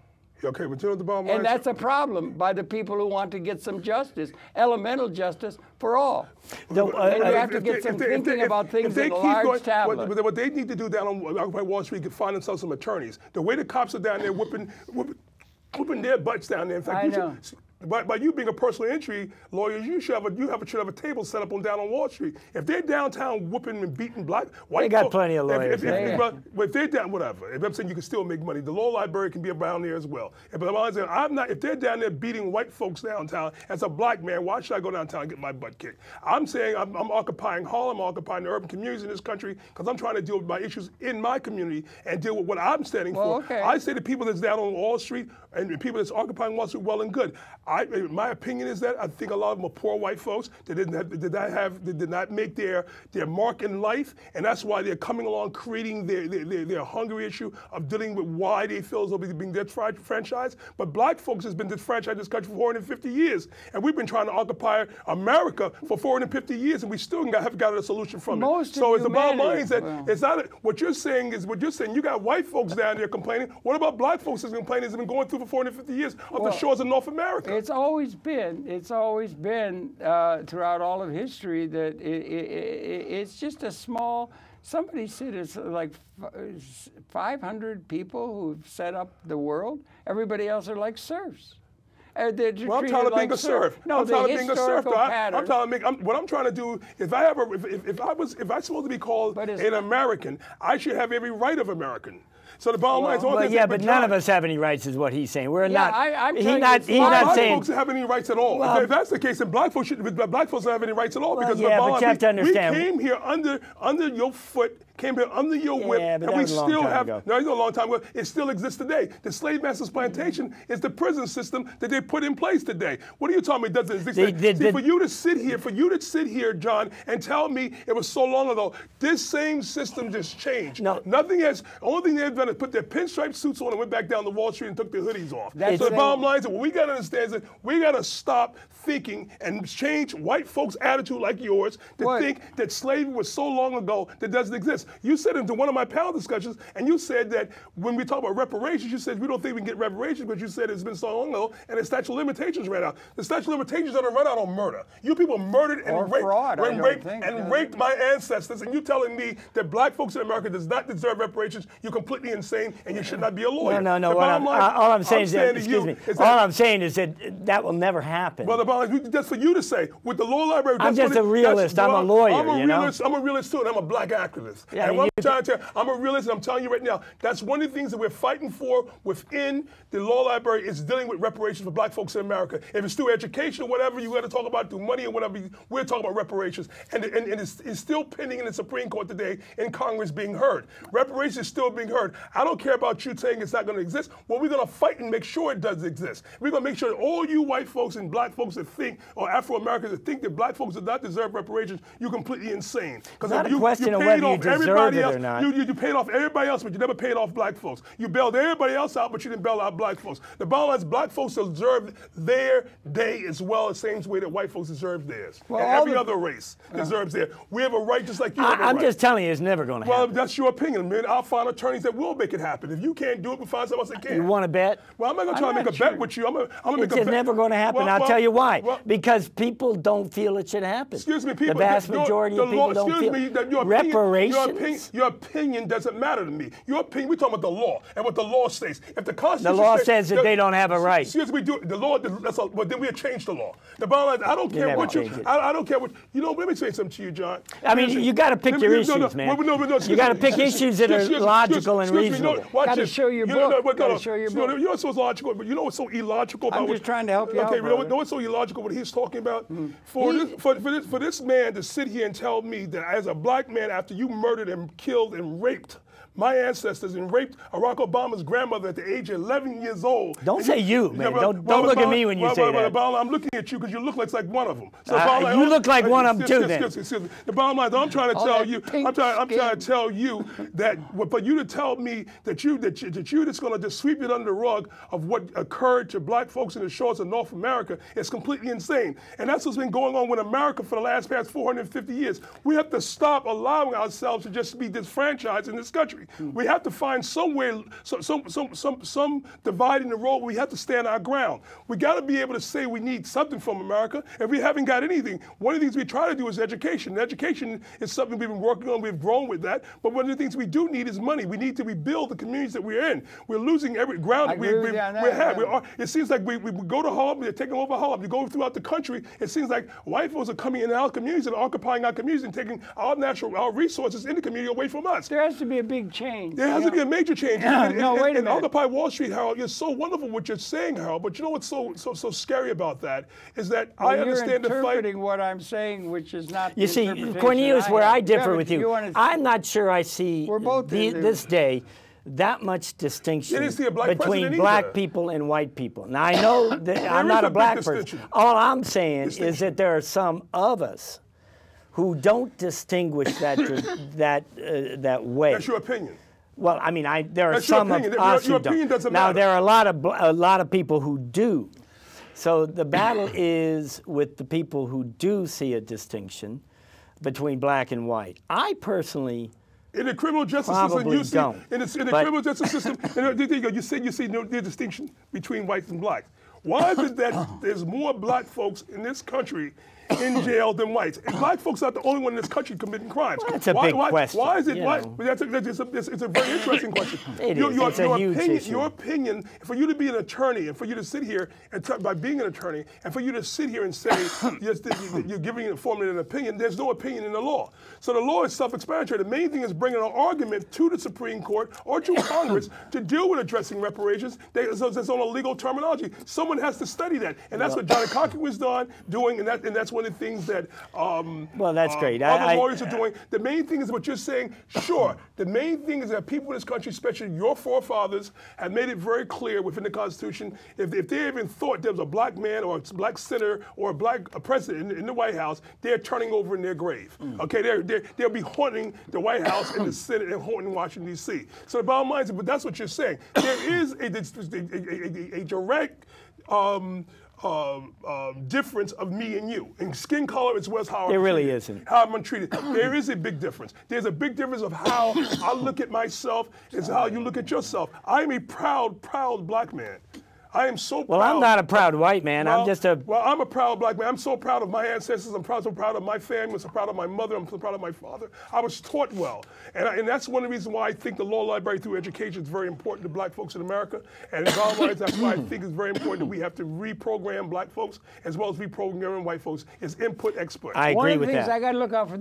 Okay, but you know the bottom line? And that's a problem by the people who want to get some justice, elemental justice for all. And you have to get some thinking about things in a large tablet. What they need to do down on Occupy Wall Street is find themselves some attorneys. The way the cops are down there whipping their butts down there. In fact, I know. By you being a personal injury lawyer, you should have a table set up down on Wall Street. If they're downtown whooping and beating white they got plenty of lawyers. If they're down, whatever. If I'm saying you can still make money, the law library can be around there as well. But I'm saying if they're down there beating white folks downtown as a black man, why should I go downtown and get my butt kicked? I'm saying I'm occupying Harlem, I'm occupying the urban communities in this country because I'm trying to deal with my issues in my community and deal with what I'm standing for. Okay. I say the people that's down on Wall Street and the people that's occupying Wall Street, well and good. My opinion is that I think a lot of them are poor white folks that did not make their mark in life, and that's why they're coming along creating their hungry issue of dealing with why they feel as though they're being disfranchised. But black folks has been disfranchised in this country for 450 years, and we've been trying to occupy America for 450 years, and we still haven't got a solution from it. So it's the bottom line is that it's not what you're saying. You got white folks down there complaining. What about black folks that's complaining has been going through for 450 years of the shores of North America? It's always been throughout all of history that it's just a small. Somebody said it's like 500 people who've set up the world. Everybody else are like serfs. Well, I'm tired of being a serf. No, I'm tired of being a serf. What I'm trying to do. If I'm supposed to be called an American, I should have every right of American. So the bottom line is, but none of us have any rights, is what he's saying. We're not. He's not saying black folks have any rights at all. If that's the case, then black folks don't have any rights at all because but you have to understand. We came here under your foot. Came here under your whip, and we still have. No, it's not a long time ago. It still exists today. The slave master's plantation is the prison system that they put in place today. What are you talking about? It doesn't exist. For you to sit here, John, and tell me it was so long ago. This same system just changed. No, nothing has. Only thing they've done is put their pinstripe suits on and went back down to Wall Street and took their hoodies off. So the bottom line is that what we got to understand is that we got to stop thinking and change white folks' attitude like yours to think that slavery was so long ago that doesn't exist. You said into one of my panel discussions, and you said that when we talk about reparations, you said we don't think we can get reparations, but you said it's been so long ago, and the statute of limitations ran out. The statute of limitations doesn't run out on murder. You people murdered and raped my ancestors, and you telling me that black folks in America does not deserve reparations? You're completely insane, and you should not be a lawyer. No. All I'm saying is that will never happen. Well, the bottom line is that's for you to say. With the law library, I'm just a realist. I'm a lawyer. I'm a realist too, and I'm a black activist. Yeah, and I'm a realist, and I'm telling you right now, that's one of the things that we're fighting for within the law library is dealing with reparations for black folks in America. If it's through education or whatever, you got to talk about through money or whatever, we're talking about reparations. And it's still pending in the Supreme Court today in Congress being heard. Reparations is still being heard. I don't care about you saying it's not going to exist. Well, we're going to fight and make sure it does exist. We're going to make sure that all you white folks and black folks that think, or Afro-Americans that think that black folks do not deserve reparations, you're completely insane. It's not a question of whether you deserve it or not. You paid off everybody else, but you never paid off black folks. You bailed everybody else out, but you didn't bail out black folks. The bottom line is black folks deserve their day as well, the same way that white folks deserve theirs. Well, and every other race deserves theirs. We have a right just like you have a right. I'm just telling you, it's never going to happen. Well, that's your opinion, man. I'll find attorneys that will make it happen. If you can't do it, we'll find someone else that can. You want to bet? Well, I'm not going to try to make a bet with you. I'm going to make a bet. It's never going to happen. I'll tell you why. Because people don't feel it should happen. Excuse me, people. The vast majority of people don't feel reparations. Your opinion doesn't matter to me. Your opinion, we're talking about the law and what the law states. If the Constitution says that they don't have a right. Excuse me, the law, well, then we'll change the law. The bottom line, I don't care what you, I don't care what, let me say something to you, John. I mean, you got to pick your issues, man. You got to pick issues that are logical and reasonable. Got to show your book. Got to show your book. You know what's so logical, but you know what's so illogical about I'm just trying to help you out, okay, you know what's so illogical what he's talking about? For this man to sit here and tell me that as a black man, after you murdered and killed and raped my ancestors and raped Barack Obama's grandmother at the age of 11 years old. Don't say you, man. Don't look at me when you say that. I'm looking at you because you look like one of them. So you look like one of them too, then. Excuse me. The bottom line, I'm trying to tell you, I'm trying to tell you that for you to tell me that you're just going to just sweep it under the rug of what occurred to black folks in the shores of North America is completely insane. And that's what's been going on with America for the past 450 years. We have to stop allowing ourselves to just be disfranchised in this country. We have to find somewhere, some divide in the road where we have to stand our ground. We got to be able to say we need something from America. If we haven't got anything, one of the things we try to do is education. Education is something we've been working on. We've grown with that. But one of the things we do need is money. We need to rebuild the communities that we're in. We're losing every ground that we have. It seems like we go to Harlem, they're taking over Harlem. You go throughout the country, it seems like white folks are coming in our communities and occupying our communities and taking our resources in the community away from us. There has to be a big change. There has to be a major change. Wait a minute. And Occupy Wall Street, Harold, it's so wonderful what you're saying, Harold, but you know what's so scary about that is that I understand the fight. You're interpreting what I'm saying, which is not the You see, Cornelius, where I differ with you, I'm not sure I see this day that much distinction between black people and white people. Now, I know that I'm not a black person. All I'm saying is that there are some of us who don't distinguish that way. That's your opinion. Well, I mean, there are some of us who don't. Now, there are a lot of people who do. So the battle is with the people who do see a distinction between black and white. I personally in the criminal justice system, you see, in the criminal justice system, you see no distinction between whites and blacks. Why is it that there's more black folks in this country in jail than whites? And black folks are not the only one in this country committing crimes. Well, that's a big question. Why is it? It's a very interesting question. It's a huge issue. Your opinion, for you to be an attorney and for you to sit here and by being an attorney and for you to sit here and say you're giving and forming an opinion, there's no opinion in the law. So the law is self-explanatory. The main thing is bringing an argument to the Supreme Court or to Congress to deal with addressing reparations. There's on a legal terminology. Someone has to study that, and that's what Johnny Cochran was doing, and that's one of the things that well, that's great. Other lawyers are doing. The main thing is what you're saying. Sure, the main thing is that people in this country, especially your forefathers, have made it very clear within the Constitution. If they even thought there was a black man or a black senator or a black president in the White House, they're turning over in their grave. Okay, they'll be haunting the White House and the Senate and haunting Washington D.C. So the bottom line is, but that's what you're saying. There is a direct difference of me and you in skin color as well as how there really isn't. How I'm treated. There is a big difference. There's a big difference of how I look at myself as how you look at yourself. I am a proud black man. I am so proud. Well, I'm not a proud white man. I'm just a... Well, I'm a proud black man. I'm so proud of my ancestors. I'm so proud of my family. I'm so proud of my mother. I'm so proud of my father. I was taught well. And that's one of the reasons why I think the law library through education is very important to black folks in America. And that's why I think it's very important that we have to reprogram black folks as well as reprogramming white folks is input expert. I agree with that. One of the things I got to look out for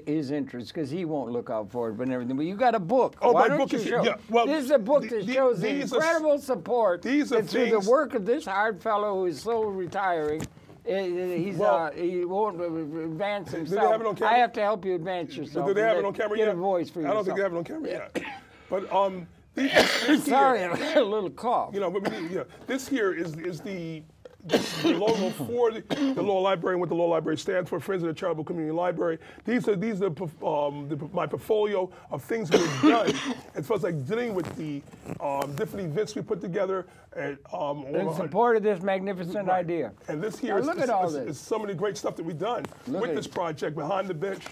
his interest, because he won't look out for it, but everything. But you got a book. Oh, why my book is... Yeah, well, this is a book that shows the incredible support through the work of this hard fellow who is so retiring. He won't advance himself. Do they have it on camera? I have to help you advance yourself. Do they have it on camera yet? Get a voice for yourself. I don't think they have it on camera yet. But sorry, I had a little cough. You know, but this here is the logo for the Law Library and what the Law Library stands for, Friends of the Charitable Community Library. These are my portfolio of things we've done as far as like dealing with the different events we put together. And, in support of this magnificent idea. And this here is some of the great stuff that we've done with this project, Behind the Bench.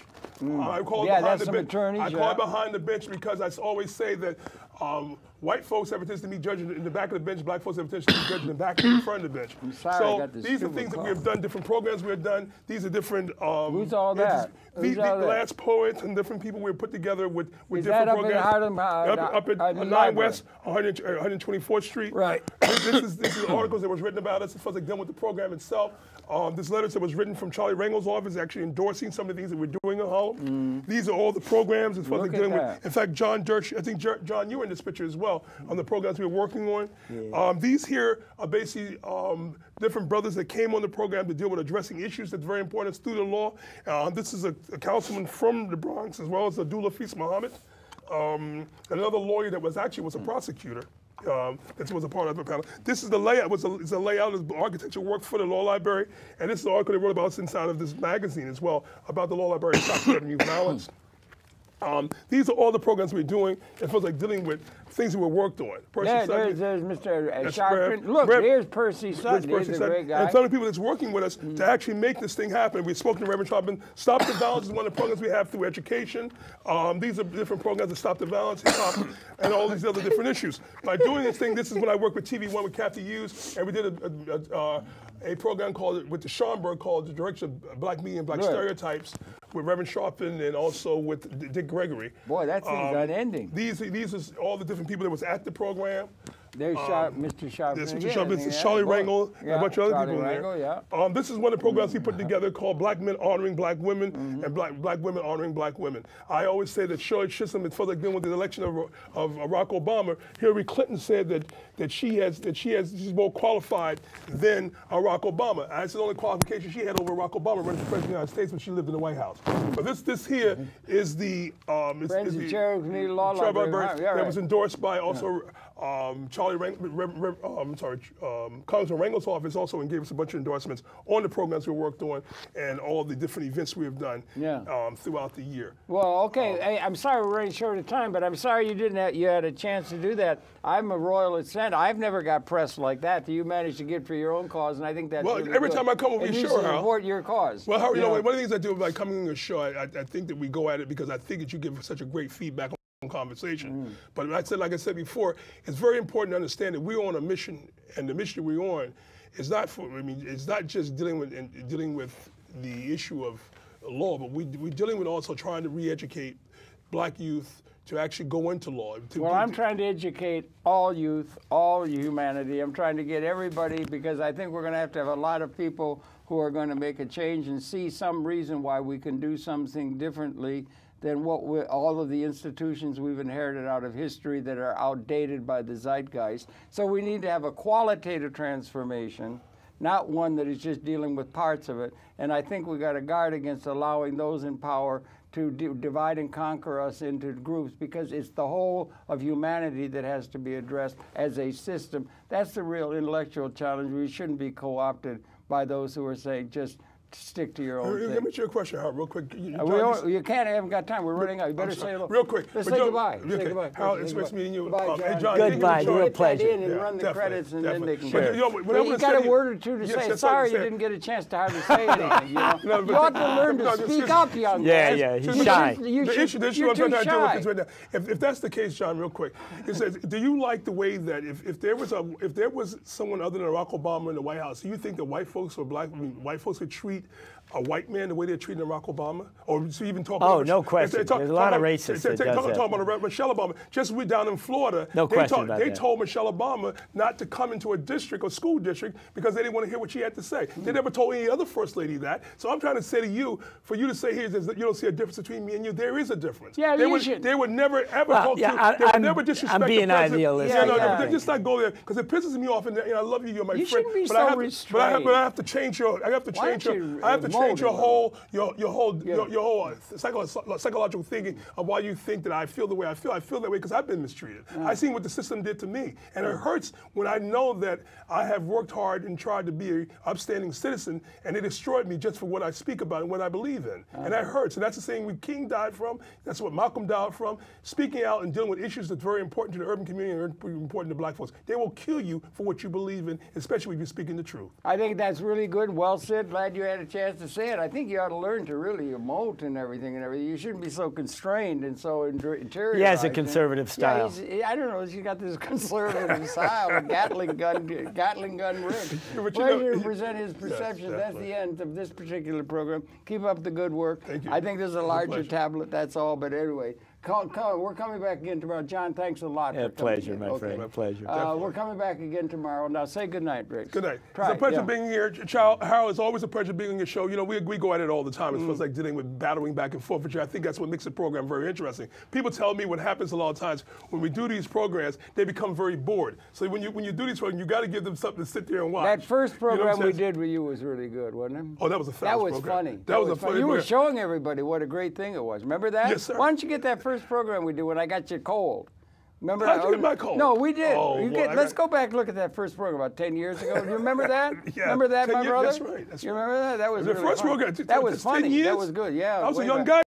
I call it Behind the Bench. I call it Behind the Bench because I always say that white folks have a tendency to be judging in the back of the bench. Black folks have a tendency to be judging in the back and in front of the bench. I'm sorry, so these are things that we have done, different programs we have done. These are different. Who's all that? These last poets and different people we have put together with different programs. Is that up at 9 West, 124th Street. Right. This is articles that was written about us as far as like done with the program itself. This letter that was written from Charlie Rangel's office actually endorsing some of the things that we're doing in Harlem. These are all the programs as far as like dealing with. In fact, John Durst, I think John, you were in this picture as well on the programs we were working on. Yeah. These here are basically different brothers that came on the program to deal with addressing issues that's very important. Student law. This is a councilman from the Bronx as well as Abdullah Hafiz Muhammad. another lawyer that was a prosecutor. That was a part of the panel. This is the layout. It's a layout of architecture work for the law library, and this is the article they wrote about us inside of this magazine as well about the law library and stop youth violence. These are all the programs we're doing. It feels like dealing with things that we worked on. There's Mr. Sharpton. Look, there's Percy Sutton. He's a great guy. And some of the people that's working with us to actually make this thing happen. We've spoken to Reverend Sharpton. Stop the Violence is one of the programs we have through education. These are different programs to stop the violence, hip-hop, and all these other different issues. By doing this thing, this is when I worked with TV1 with Kathy Hughes, and we did a program called with the Schomburg called The Direction of Black Media and Black Stereotypes with Reverend Sharpton and also with Dick Gregory. Boy, that thing's unending. These are all the different people that was at the program. There's Mr. Sharpton. There's Mr. Sharpton. There's Charlie Rangel and a bunch of other people in there. This is one of the programs we put together called Black Men Honoring Black Women and Black Women Honoring Black Women. I always say that Shirley Chisholm, as far as dealing with the election of Barack Obama, Hillary Clinton said that she's more qualified than Barack Obama. That's the only qualification she had over Barack Obama running for president of the United States when she lived in the White House. But this here is the Friends of Cherub Community Law Library that was endorsed by also Congressman Rangel's office also and gave us a bunch of endorsements on the programs we worked on and all the different events we have done throughout the year. Well, okay, hey, I'm sorry we're running short of time, but I'm sorry you had a chance to do that. I'm a royal assent. I've never got press like that you managed to get for your own cause, and I think that's really every good. time I come on your show, Hal, support your cause. Well, Hal, you know, one of the things I do by coming on your show, I think that we go at it because I think that you give such a great feedback on conversation. But like I said before, it's very important to understand that we're on a mission, and the mission we're on is not it's not just dealing with the issue of law, but we're dealing with also trying to re-educate black youth to actually go into law. Well, I'm trying to educate all youth, all humanity. I'm trying to get everybody, because I think we're going to have a lot of people who are going to make a change and see some reason why we can do something differently than all of the institutions we've inherited out of history that are outdated by the zeitgeist. So we need to have a qualitative transformation, not one that is just dealing with parts of it. And I think we got to guard against allowing those in power to divide and conquer us into groups, because it's the whole of humanity that has to be addressed as a system. That's the real intellectual challenge. We shouldn't be co-opted by those who are saying just stick to your own thing. Let me ask you a question, Howard, real quick. You can't, I haven't got time. We're running out. You better say hello. Real quick. Let's say goodbye. Okay. Say goodbye. Howard, it's nice meeting you. Goodbye, John. Hey, John, goodbye. Real pleasure. And run the credits, and then they can go. You got a word or two to say. Sorry you didn't get a chance to hardly say anything. You ought to learn to speak up, young man. Yeah, he's shy. The issue I'm trying to deal with is right now. If that's the case, John, real quick, it says, do you like the way that if there was someone other than Barack Obama in the White House, do you think that white folks would treat a white man the way they're treating Barack Obama? Or so even talk about... Oh, no question. There's a lot of racists that does that. Talking about Michelle Obama. Just we down in Florida, they told Michelle Obama not to come into a district or school district because they didn't want to hear what she had to say. They never told any other first lady that. So I'm trying to say to you, for you to say here that you don't see a difference between me and you, there is a difference. Yeah, they would never ever talk to they would never disrespect I'm being the president. idealistic. Just not go there, because it pisses me off, and I love you, you're my friend. Shouldn't be so restrained. But I have to change your whole psychological thinking of why you think that I feel the way I feel. I feel that way because I've been mistreated. I seen what the system did to me, and it hurts when I know that I have worked hard and tried to be an upstanding citizen, and they destroyed me just for what I speak about and what I believe in, and that hurts. And that's the thing what King died from. That's what Malcolm died from. Speaking out and dealing with issues that's very important to the urban community and very important to black folks. They will kill you for what you believe in, especially if you're speaking the truth. I think that's really good. Well said. Glad you had a chance to say it. I think you ought to learn to really emote and everything. You shouldn't be so constrained and so interiorized. He has a conservative style. Yeah, I don't know. He's got this conservative style, Gatling gun Rick. Pleasure to present his perceptions. That's the end of this particular program. Keep up the good work. Thank you. I think there's a larger tablet. That's all. But anyway. We're coming back again tomorrow. John, thanks a lot. Yeah, pleasure, my friend. My pleasure. We're coming back again tomorrow. Now, say good night, Rick. Good night. It's a pleasure being here. Harold, it's always a pleasure being on your show. You know, we go at it all the time. It feels like dealing with battling back and forth. But I think that's what makes the program very interesting. People tell me what happens a lot of times when we do these programs, they become very bored. So when you do these programs, you got to give them something to sit there and watch. That first program we did with you was really good, wasn't it? Oh, that was a fabulous program. That was funny. You were showing everybody what a great thing it was. Remember that? Yes, sir. Why don't you get that first first program we did when I got you cold? Remember? How'd you get my cold? No, we did. Oh, let's go back and look at that first program about 10 years ago. Do you remember that? Yeah, remember that, my brother? That's right. You remember that? That was the really first fun. program. That was funny. 10 years? That was good. Yeah. I was a young guy.